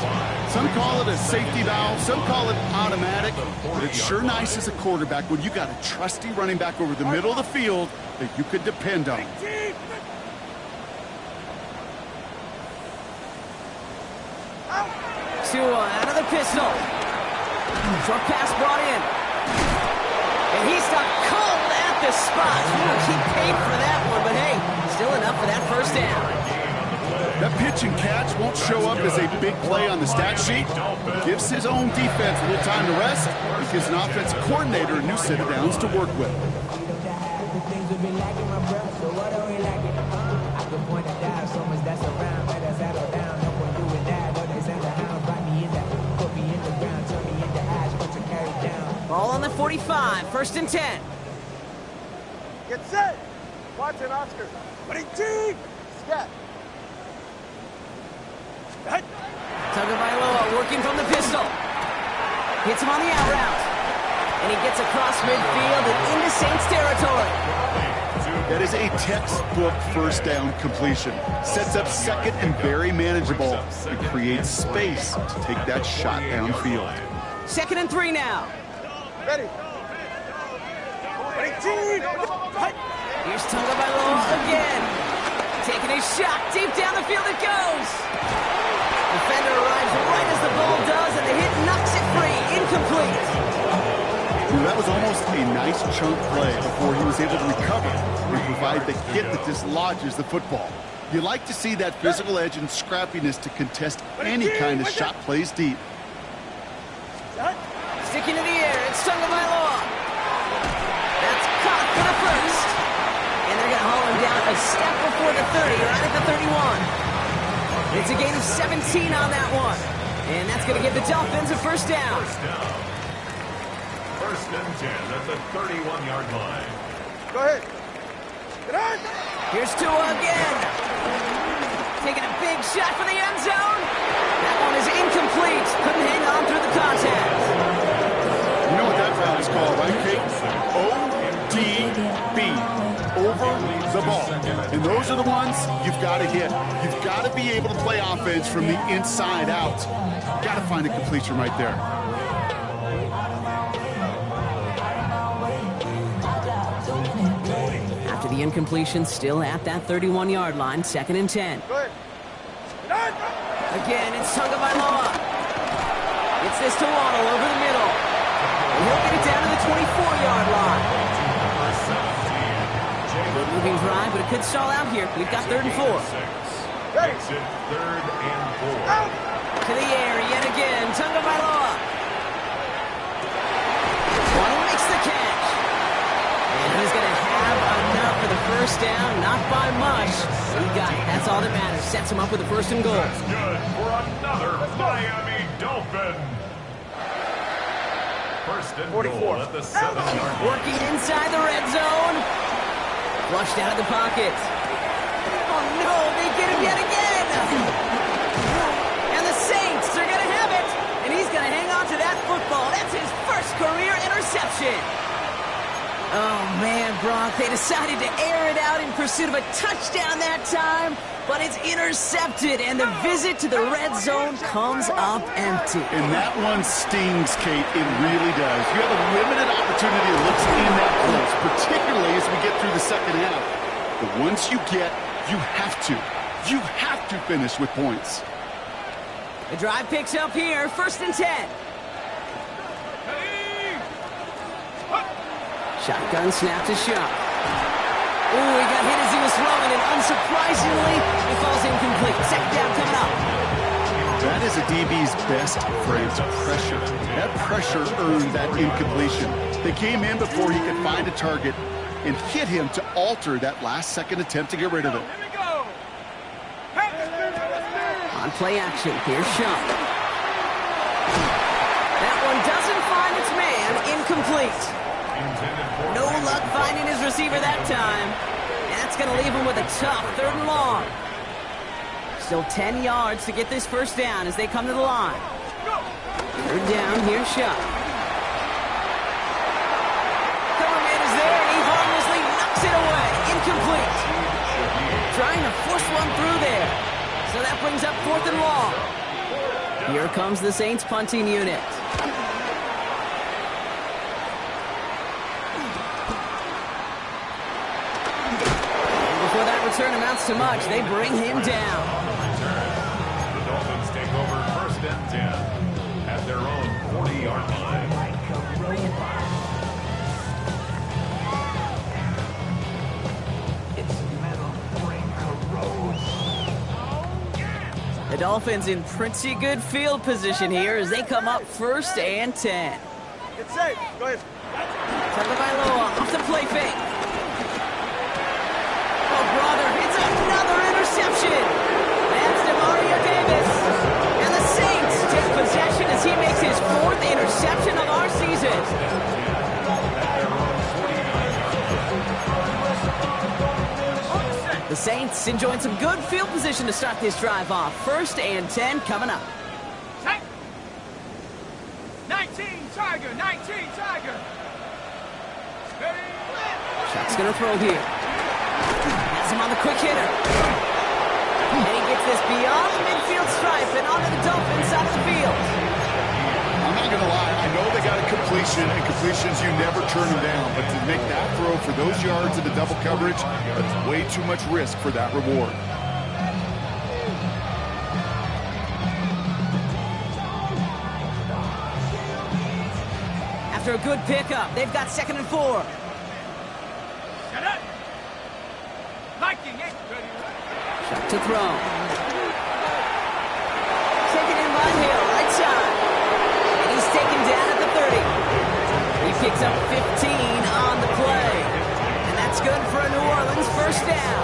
Some call it a safety valve, some call it automatic, but it's sure nice as a quarterback when you got a trusty running back over the middle of the field that you could depend on. Tua out of the pistol. Short pass brought in. And he stopped cold at the spot. He paid for that one, but hey, still enough for that first down. That pitch and catch won't show up as a big play on the stat sheet. Gives his own defense a little time to rest. It gives an offensive coordinator a new set of downs to work with. Ball on the 45, first and 10. Get set. Watch it, Oscar. Ready, team. Scat. Tagovailoa working from the pistol. Hits him on the out route. And he gets across midfield and into Saints territory. That is a textbook first down completion. Sets up second and very manageable. It creates space to take that shot downfield. Second and 3 now. Ready. Ready, team. Here's Tagovailoa again. Taking a shot deep down the field it goes. Defender arrives right as the ball does, and the hit knocks it free. Incomplete. That was almost a nice chunk play before he was able to recover and provide the hit that dislodges the football. You like to see that physical edge and scrappiness to contest any kind of shot plays deep. Sticking to the air, it's Tagovailoa. That's caught for the first. And they're going to haul him down a step before the 30, right at the 31. It's a gain of 17 on that one. And that's going to give the Dolphins a first down. First and 10 at the 31-yard line. Go ahead. Get on. Here's Tua again. Taking a big shot for the end zone. That one is incomplete. Couldn't hang on through the contact. You know what that route is called, right, Kate? ODB. Over the ball. And those are the ones you've got to hit. You've got to be able to play offense from the inside out. Got to find a completion right there. After the incompletion, still at that 31-yard line, second and 10. Go ahead. Get on. Again, it's Tagovailoa. Gets this to Waddle over the middle. And he'll get it down to the 24-yard line. Good moving drive, but it could stall out here. We've got 3rd and 4. Makes it 3rd and 4. To the air yet again, Tagovailoa. Waddle makes the catch. And he's going to have enough for the first down, not by much. He got it. That's all that matters. Sets him up with a 1st and goal. That's good for another Miami Dolphin. 1st and 44. goal at the 7-yard line. Working inside the red zone. Flushed out of the pocket. Oh no, they get him yet again. And the Saints are going to have it. And he's going to hang on to that football. That's his first career interception. Oh man, Brock, they decided to air it out in pursuit of a touchdown that time, but it's intercepted, and the visit to the red zone comes up empty. And that one stings, Kate. It really does. You have a limited opportunity to look in that close, particularly as we get through the second half. But once you have to finish with points. The drive picks up here, 1st and 10. Shotgun snap to Shuck. Ooh, he got hit as he was throwing, and unsurprisingly, it falls incomplete. 2nd down coming up. That is a DB's best friend, pressure. That pressure earned that incompletion. They came in before he could find a target and hit him to alter that last-second attempt to get rid of it. On play action, here's Shuck. That one doesn't find its man, incomplete. No luck finding his receiver that time. That's going to leave him with a tough 3rd and long. Still 10 yards to get this 1st down as they come to the line. 3rd down, here's Shuck. Coverman is there, and he harmlessly knocks it away. Incomplete. Trying to force one through there. So that brings up 4th and long. Here comes the Saints punting unit. Return amounts to much. They bring him down. The Dolphins take over 1st and 10 at their own 40-yard line. The Dolphins in pretty good field position here as they come up 1st and 10. Get safe. Go ahead. Tagovailoa off the play fake. Brother, it's another interception. That's DeMario Davis. And the Saints take possession as he makes his 4th interception of our season. The Saints enjoying some good field position to start this drive off. 1st and 10 coming up. 19 Tiger. Shuck's going to throw here. Him on the quick hitter. And he gets this beyond the midfield stripe and onto the Dolphins side of the field. I'm not going to lie. I know they got a completion, and completions, you never turn them down. But to make that throw for those yards into double coverage, that's way too much risk for that reward. After a good pickup, they've got 2nd and 4. Shuck to throw. Taken in by Hill, right side. And he's taken down at the 30. He picks up 15 on the play. And that's good for a New Orleans 1st down.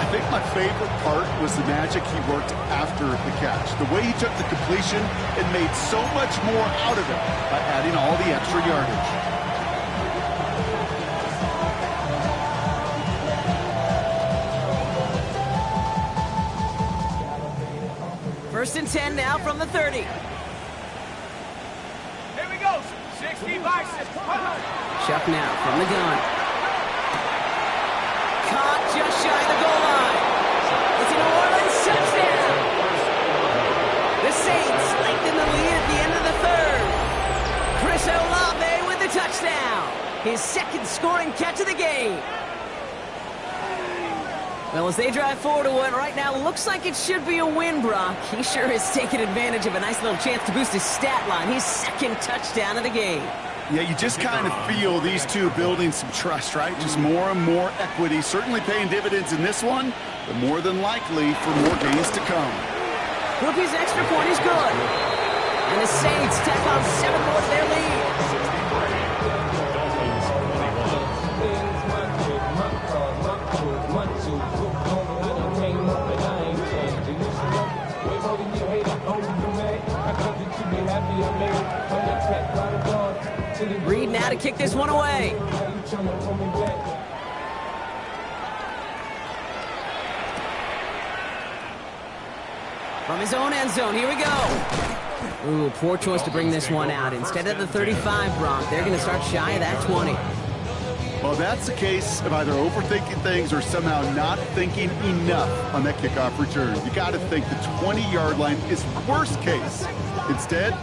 I think my favorite part was the magic he worked after the catch. The way he took the completion and made so much more out of it by adding all the extra yardage. 1st and 10 now from the 30. Here we go. 60 by 6. Shuck now from the gun. Caught just shy of the goal line. It's a New Orleans touchdown. The Saints lengthen the lead at the end of the 3rd. Chris Olave with the touchdown. His 2nd scoring catch of the game. Well, as they drive forward to what right now looks like it should be a win, Brock. He sure is taking advantage of a nice little chance to boost his stat line. His second touchdown of the game. Yeah, you just kind of feel these two building some trust, right? Just more and more equity. Certainly paying dividends in this one, but more than likely for more gains to come. Rookie's extra point is good. And the Saints tack on 7 more to their lead. Reed now to kick this one away. From his own end zone, here we go. Ooh, poor choice to bring this one out. Instead of the 35, Bronk, they're going to start shy of that 20. Well, that's a case of either overthinking things or somehow not thinking enough on that kickoff return. You got to think the 20-yard line is worst case. Instead,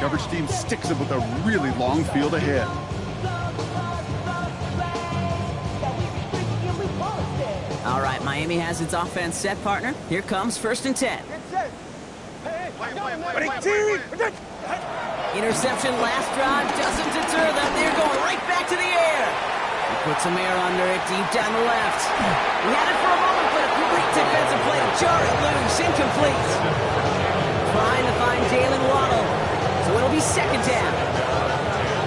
coverage team sticks them with a really long field ahead. All right, Miami has its offense set, partner. Here comes 1st and 10. Interception last drive doesn't deter them. They're going right back to the air. He puts some air under it deep down the left. He had it for a moment, but a complete defensive play to jar it loose. Incomplete. Trying to find Jalen Waddle. So it'll be 2nd down.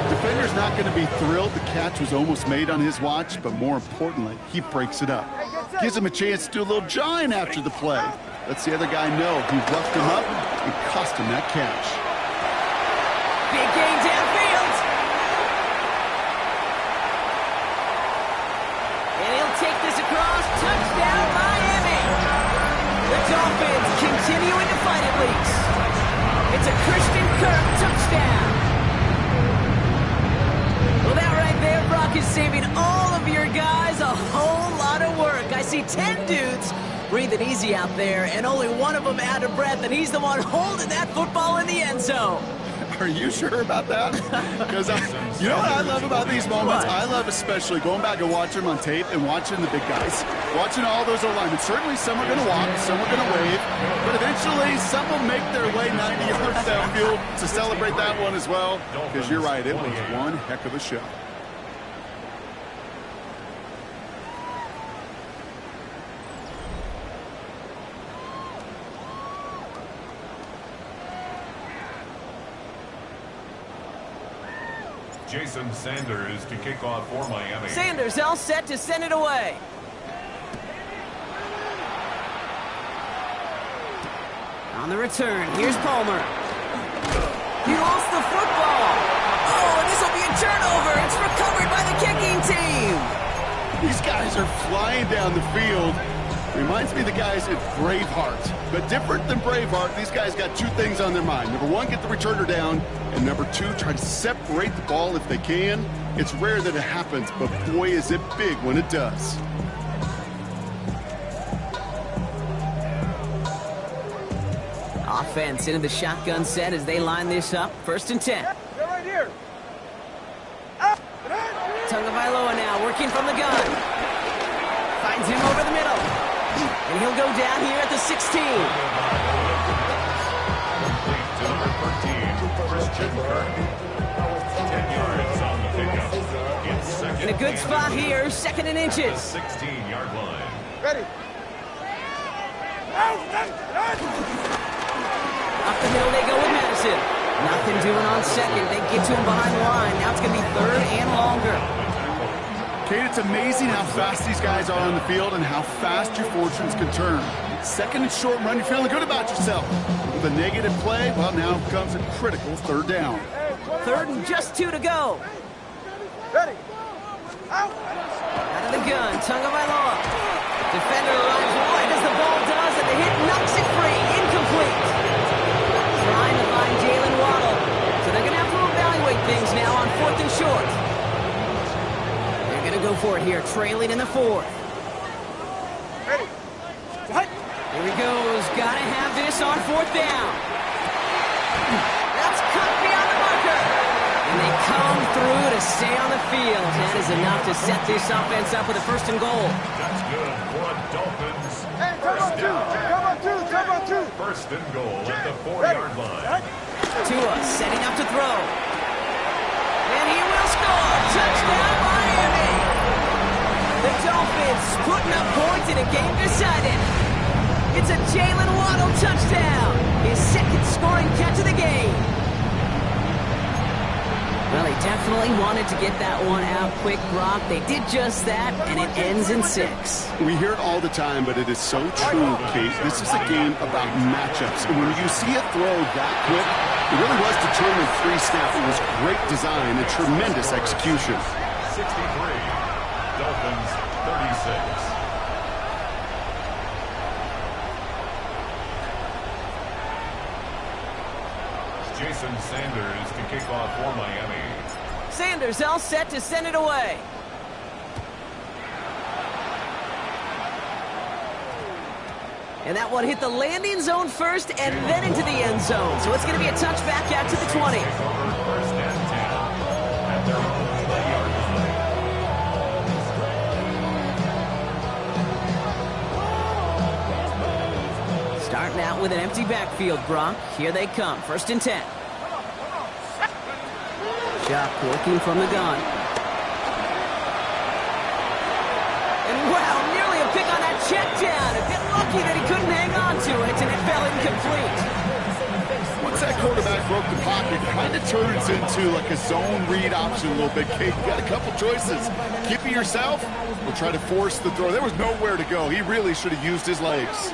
Defender's not going to be thrilled the catch was almost made on his watch, but more importantly, he breaks it up. Gives him a chance to do a little jawing after the play. Lets the other guy know he roughed him up and cost him that catch. Big gain downfield. And he'll take this across. Touchdown, Miami. The Dolphins continuing to fight it, Leaks. It's a Christian Kirk touchdown. Well, that right there, Brock, is saving all of your guys a whole lot of work. I see 10 dudes breathing easy out there, and only one of them out of breath, and he's the one holding that football in the end zone. Are you sure about that? Because you know what I love about these moments? I love especially going back and watching them on tape and watching the big guys. Watching all those alignment. Certainly some are going to walk, some are going to wave, but eventually some will make their way 90 yards downfield to celebrate that one as well. Because you're right, it was one heck of a show. Jason Sanders to kick off for Miami. Sanders all set to send it away. On the return, here's Palmer. He lost the football. Oh, and this will be a turnover. It's recovered by the kicking team. These guys are flying down the field. Reminds me of the guys at Braveheart. But different than Braveheart, these guys got 2 things on their mind. Number 1, get the returner down. And number 2, try to separate the ball if they can. It's rare that it happens, but boy, is it big when it does. Offense into the shotgun set as they line this up. 1st and 10. They're right here. Tagovailoa now working from the gun. Finds him over the middle. And he'll go down here at the 16. Complete to number 13, Christian Kirk. 10 yards on the pickup. It's 2nd In a good spot here, 2nd and inches. 16-yard line. Ready. Up the middle they go with Madison. Nothing doing on 2nd. They get to him behind the line. Now it's going to be 3rd and longer. Kate, it's amazing how fast these guys are on the field and how fast your fortunes can turn. 2nd and short run, you're feeling good about yourself. With a negative play, well, now comes a critical 3rd down. 3rd and just 2 to go. Ready. Out of the gun, Tagovailoa. Defender arrives wide as the ball does, and the hit knocks it free. Incomplete. Trying to find Jalen Waddle. So they're going to have to evaluate things now on 4th and short. They're going to go for it here, trailing in the 4th. Ready. What? Here he goes. Got to have this on 4th down. That's cut beyond the marker. And they come through to to stay on the field. That is enough to set this offense up with a 1st and goal. That's good for the Dolphins. Hey, come on two. 1st and goal at the 4-yard line. Tua setting up to throw. And he will score. Touchdown, Miami. The Dolphins putting up points in a game decided. It's a Jalen Waddle touchdown. His 2nd scoring catch of the game. Well, he definitely wanted to get that one out quick, Brock. They did just that, and it ends in 6. We hear it all the time, but it is so true, Kate. This is a game about matchups. And when you see a throw that quick, it really was determined pre-snap. It was great design and tremendous execution. 63. Dolphins 36. Jason Sanders to kick off for Miami. Sanders all set to send it away. And that one hit the landing zone first and then into the end zone. So it's going to be a touchback out to the 20. 1st and 10 at their own 20-yard line. Starting out with an empty backfield, Brock. Here they come. 1st and 10. Shock working from the gun. And wow, nearly a pick on that check down. A bit lucky that he couldn't hang on to it, and it fell incomplete. Once that quarterback broke the pocket, it kind of turns into like a zone read option a little bit, Kate. You got a couple choices. Keep it yourself or try to force the throw. There was nowhere to go. He really should have used his legs.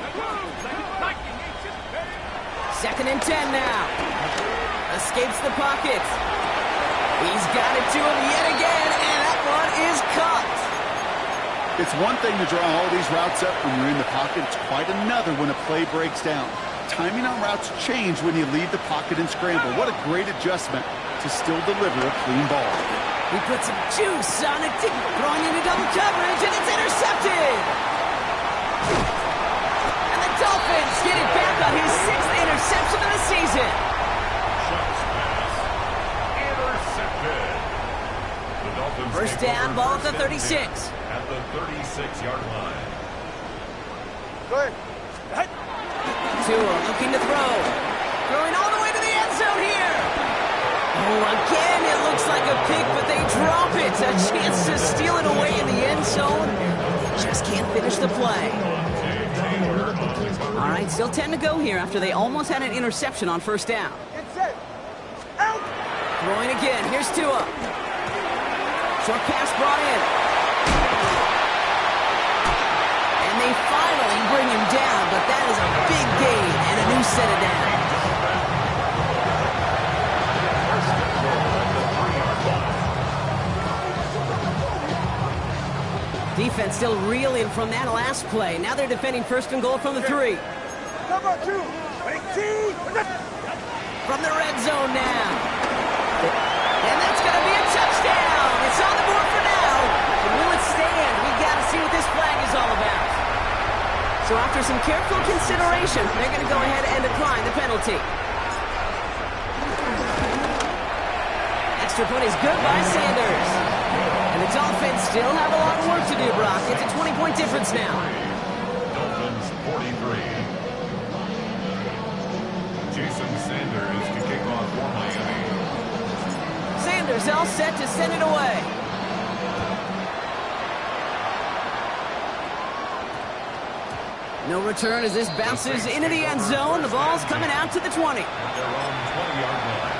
2nd and 10 now. Escapes the pocket. He's got it to him yet again, and that one is caught. It's one thing to draw all these routes up when you're in the pocket. It's quite another when a play breaks down. Timing on routes change when you leave the pocket and scramble. What a great adjustment to still deliver a clean ball. He put some juice on it, throwing into double coverage, and it's intercepted. And the Dolphins get it back on his 6th interception of the season. First down, ball at the 36. At the 36-yard line. Good. Tua looking to throw. Throwing all the way to the end zone here. Oh, again, it looks like a pick, but they drop it. A chance to steal it away in the end zone. Just can't finish the play. All right, still 10 to go here after they almost had an interception on 1st down. Get set. Out. Throwing again. Here's Tua. Short pass brought in. And they finally bring him down, but that is a big gain and a new set of downs. Defense still reeling from that last play. Now they're defending 1st and goal from the 3. Number 2. From the red zone now. And that's going to be a touchdown. It's on the board for now. But will it stand? We've got to see what this flag is all about. So after some careful consideration, they're going to go ahead and decline the penalty. Extra point is good by Sanders. And the Dolphins still have a lot of work to do, Brock. It's a 20-point difference now. Dolphins 43. Jason Sanders to kick off for Miami. Sanders all set to send it away. No return as this bounces into the end zone. The ball's coming out to the 20. At their own 20-yard line.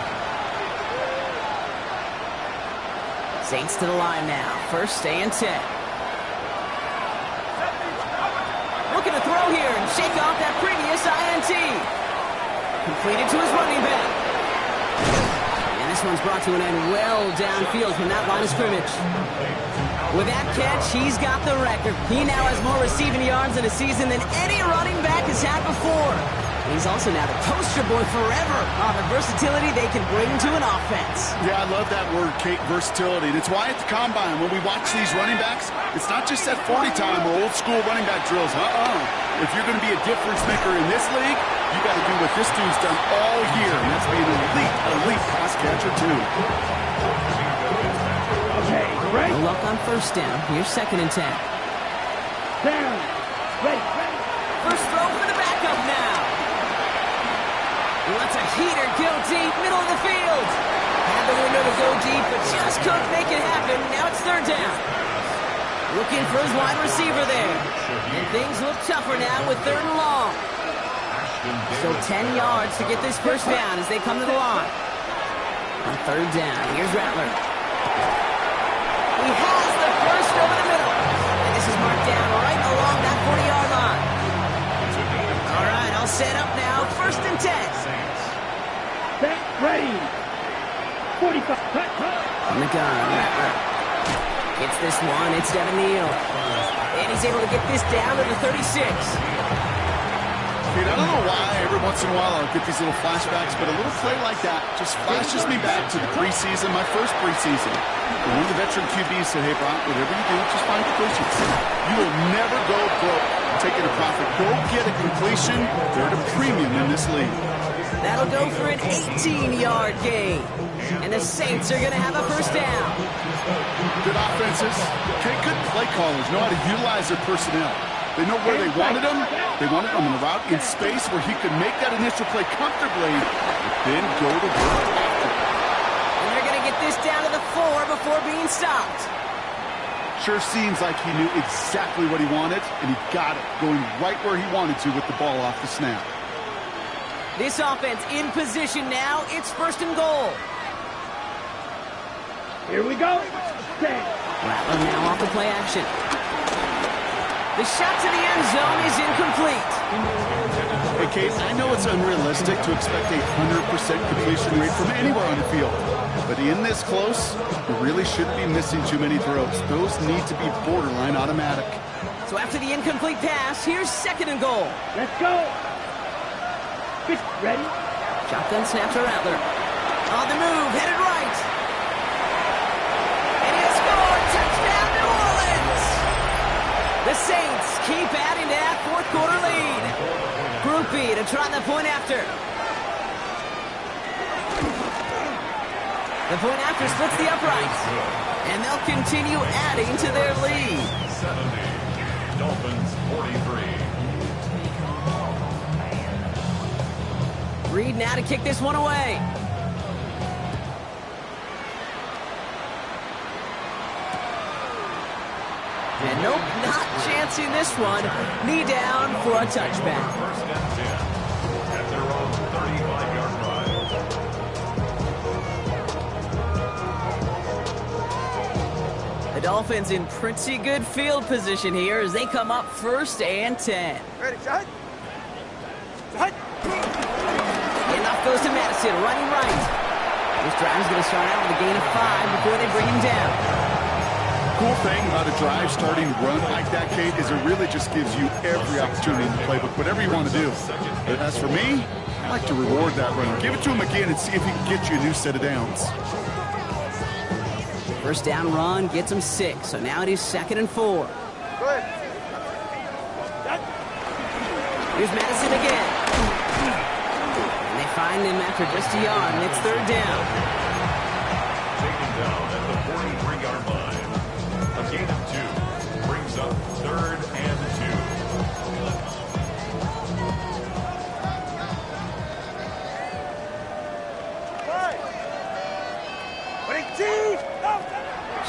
Saints to the line now. 1st and 10. Looking to throw here and shake off that previous INT. Completed to his running back. And this one's brought to an end well downfield from that line of scrimmage. With that catch, he's got the record. He now has more receiving yards in a season than any running back has had before. He's also now the poster boy forever on the versatility they can bring to an offense. Yeah, I love that word, Kate, versatility. And it's why at the Combine, when we watch these running backs, it's not just that 40 time or old school running back drills. If you're going to be a difference maker in this league, you got to do what this dude's done all year, and that's being an elite pass catcher, too. Right. No luck on first down. Here's 2nd and 10. Down. Ready. First throw for the backup now. He lets a heater go deep, middle of the field. Had the window to go deep, but just couldn't make it happen. Now it's 3rd down. Looking for his wide receiver there. And things look tougher now with 3rd and long. So 10 yards to get this first down as they come to the line. On 3rd down, here's Rattler. He has the first over the middle. And this is marked down right along that 40-yard line. All right, all set up now. 1st and 10. Set. Ready. 45. On the gun, Rattler. Gets this one. It's Devin Neal. And he's able to get this down to the 36. Dude, I don't know why every once in a while I'll get these little flashbacks, but a little play like that just flashes me back to the preseason, my first preseason. And one of the veteran QBs said, hey, Brock, whatever you do, just find completions. You will never go broke taking a profit. Go get a completion. They're at a premium in this league. That'll go for an 18-yard gain. And the Saints are going to have a first down. Good offenses. Okay, good play callers know how to utilize their personnel. They know where they wanted him. They wanted him in the route in space where he could make that initial play comfortably, but then go to work after. And they're going to get this down to the 4 before being stopped. Sure seems like he knew exactly what he wanted, and he got it, going right where he wanted to with the ball off the snap. This offense in position now. It's 1st and goal. Here we go. Rattler now off the play action. The shot to the end zone is incomplete. Hey, Kate, I know it's unrealistic to expect a 100% completion rate from anywhere on the field. But in this close, you really shouldn't be missing too many throws. Those need to be borderline automatic. So after the incomplete pass, here's 2nd and goal. Let's go. Ready. Shotgun snap to Rattler. On the move, headed right. And he has scored. Touchdown, New Orleans. The Saints keep adding to that 4th quarter lead. Group B to try the point after. The point after splits the uprights. And they'll continue adding to their lead. 70. Dolphins 43. Reed now to kick this one away. And nope, not chancing this one. Knee down for a touchback. 1st and 10 at their own 35-yard line. The Dolphins in pretty good field position here as they come up 1st and 10. Ready. Shot. Enough goes to Madison, running right. This drive is going to start out with a gain of 5 before they bring him down. Cool thing about a drive starting run like that, Kate, is it really just gives you every opportunity in the playbook, whatever you want to do. But as for me, I like to reward that run. Give it to him again and see if he can get you a new set of downs. First down run gets him 6, so now it is 2nd and 4. Go ahead. Here's Madison again. And they find him after just a yard, and it's 3rd down. Taken down at the 43-yard line. A gain of 2 brings up 3rd and 2.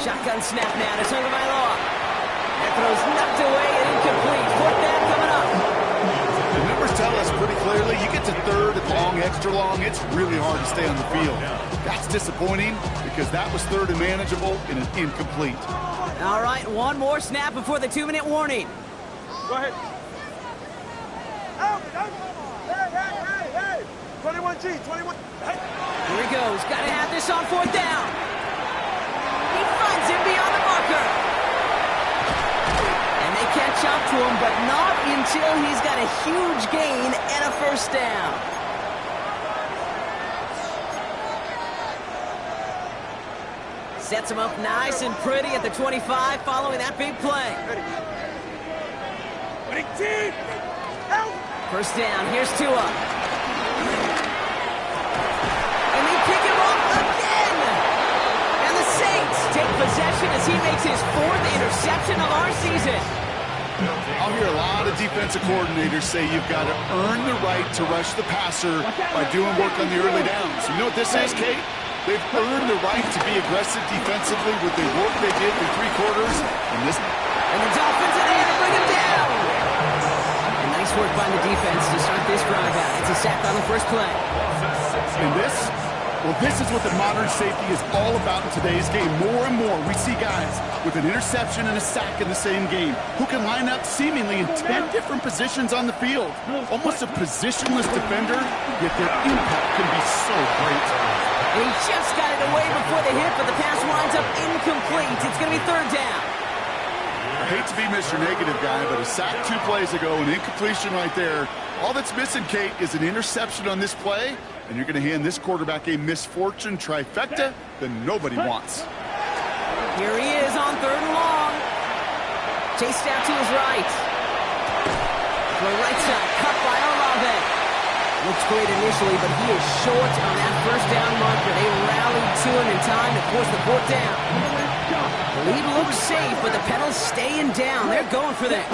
Shotgun snap now to Tagovailoa. That throw's knocked away and incomplete. 4th down coming up. The numbers tell us pretty clearly, you get to 3rd and long, extra long, it's really hard to stay on the field. That's disappointing because that was 3rd and manageable and an incomplete. All right, one more snap before the 2-minute warning. Go ahead. Out. Hey. 21G, 21. Hey. Here he goes. Got to have this on 4th down. He finds him beyond the marker. And they catch up to him, but not until he's got a huge gain and a first down. Sets him up nice and pretty at the 25 following that big play. Ready, team. Out. First down, here's Tua. And they pick him up again. And the Saints take possession as he makes his 4th interception of our season. I'll hear a lot of defensive coordinators say you've got to earn the right to rush the passer by doing work on the early downs. You know what this is, Kate? They've earned the right to be aggressive defensively with the work they did in 3 quarters. And the Dolphins are there to bring him down. And nice work by the defense to start this drive out. It's a sack on the first play. And this is what the modern safety is all about in today's game. More and more, we see guys with an interception and a sack in the same game who can line up seemingly in 10 different positions on the field. Almost a positionless defender, yet their impact can be so great. And he just got it away before the hit, but the pass winds up incomplete. It's going to be 3rd down. I hate to be Mr. Negative guy, but a sack 2 plays ago, an incompletion right there. All that's missing, Kate, is an interception on this play, and you're going to hand this quarterback a misfortune trifecta that nobody wants. Here he is on 3rd and long. Chased out to his right. To the right side, cut by Olave. Looks great initially, but he is short on that 1st down marker. They rallied to him in time to force the 4th down. The lead looks safe, but the pedals staying down. They're going for this.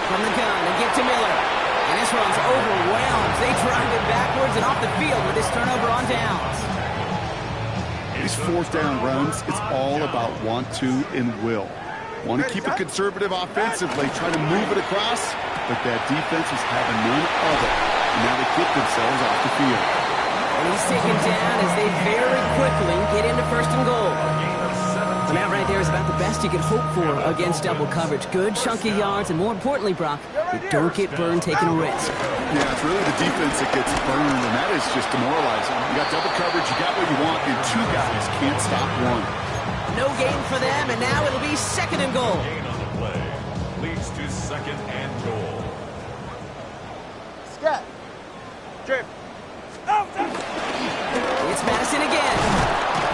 From the gun, they get to Miller. And this one's overwhelmed. They drive it backwards and off the field with this turnover on downs. These 4th down runs, it's all about want to and will. Want to keep it conservative offensively, try to move it across, but that defense is having none of it. And now they get themselves off the field. And he's taken down as they very quickly get into 1st and goal. And that right there is about the best you could hope for against double coverage. Good chunky yards, and more importantly, Brock, you don't get burned taking a risk. Yeah, it's really the defense that gets burned, and that is just demoralizing. You got double coverage, you got what you want, and 2 guys can't stop one. No gain for them, and now it'll be 2nd and goal. Gain on the play leads to 2nd and goal. Scat. Trip. It's Madison again.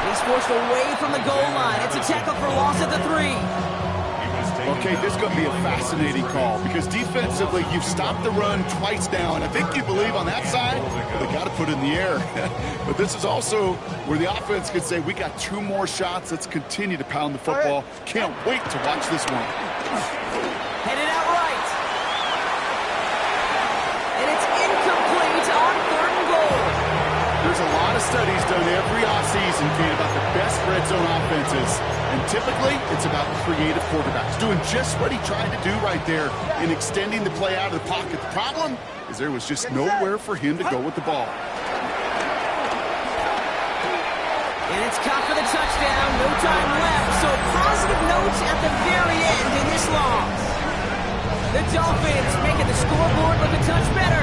He's forced away from the goal line. It's a tackle for loss at the 3. Okay, this is going to be a fascinating call because defensively, you've stopped the run twice now, and I think you believe on that side, they got to put it in the air. But this is also where the offense could say, we got 2 more shots. Let's continue to pound the football. Can't wait to watch this one. Headed out right. And it's incomplete on 3rd and goal. There's a lot of studies done every offseason, Kate, about the best red zone offenses. And typically, it's about creative quarterbacks doing just what he tried to do right there in extending the play out of the pocket. The problem is there was just nowhere for him to go with the ball. And it's caught for the touchdown. No time left. So positive notes at the very end in this loss. The Dolphins making the scoreboard look a touch better.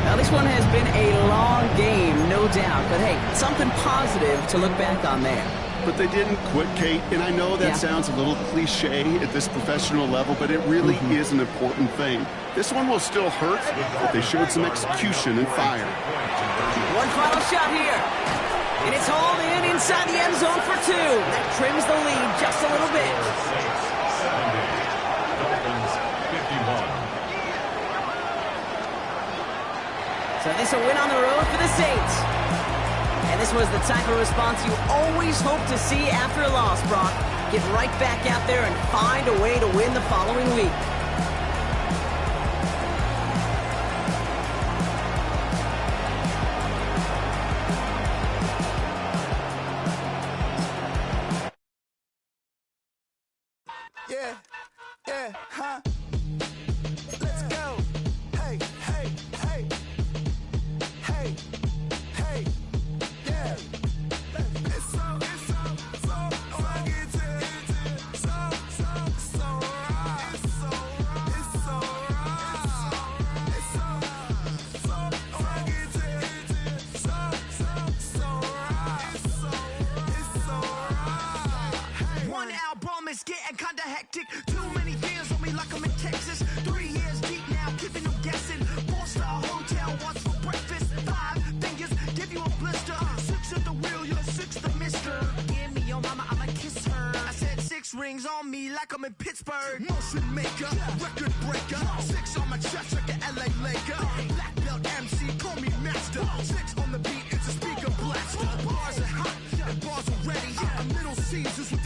Now, this one has been a long game, no doubt. But, hey, something positive to look back on there. But they didn't quit, Kate, and I know that sounds a little cliche at this professional level, but it really is an important thing. This one will still hurt, but they showed some execution and fire. One final shot here. And it's hauled in inside the end zone for 2. That trims the lead just a little bit. Dolphins 51. So this a win on the road for the Saints. And this was the type of response you always hope to see after a loss, Brock. Get right back out there and find a way to win the following week. Yeah, huh? Let's go. Hey, hey, hey. Hey, hey, yeah. It's so fucking so right. It's so right. One album is getting kinda hectic. Too many fans on me like I'm in Texas. 3 years deep now, keeping them guessing. 4-star hotel, what's for breakfast? 5 fingers, give you a blister. 6 at the wheel, you're 6 the mister. Give me your mama, I'ma kiss her. I said 6 rings on me like I'm in Pittsburgh. Motion maker, record breaker. 6 on my chest like an LA Laker. Black belt MC, call me master. 6 on the beat, it's a monster. Bars are hot, and bars are ready. Middle seasons with the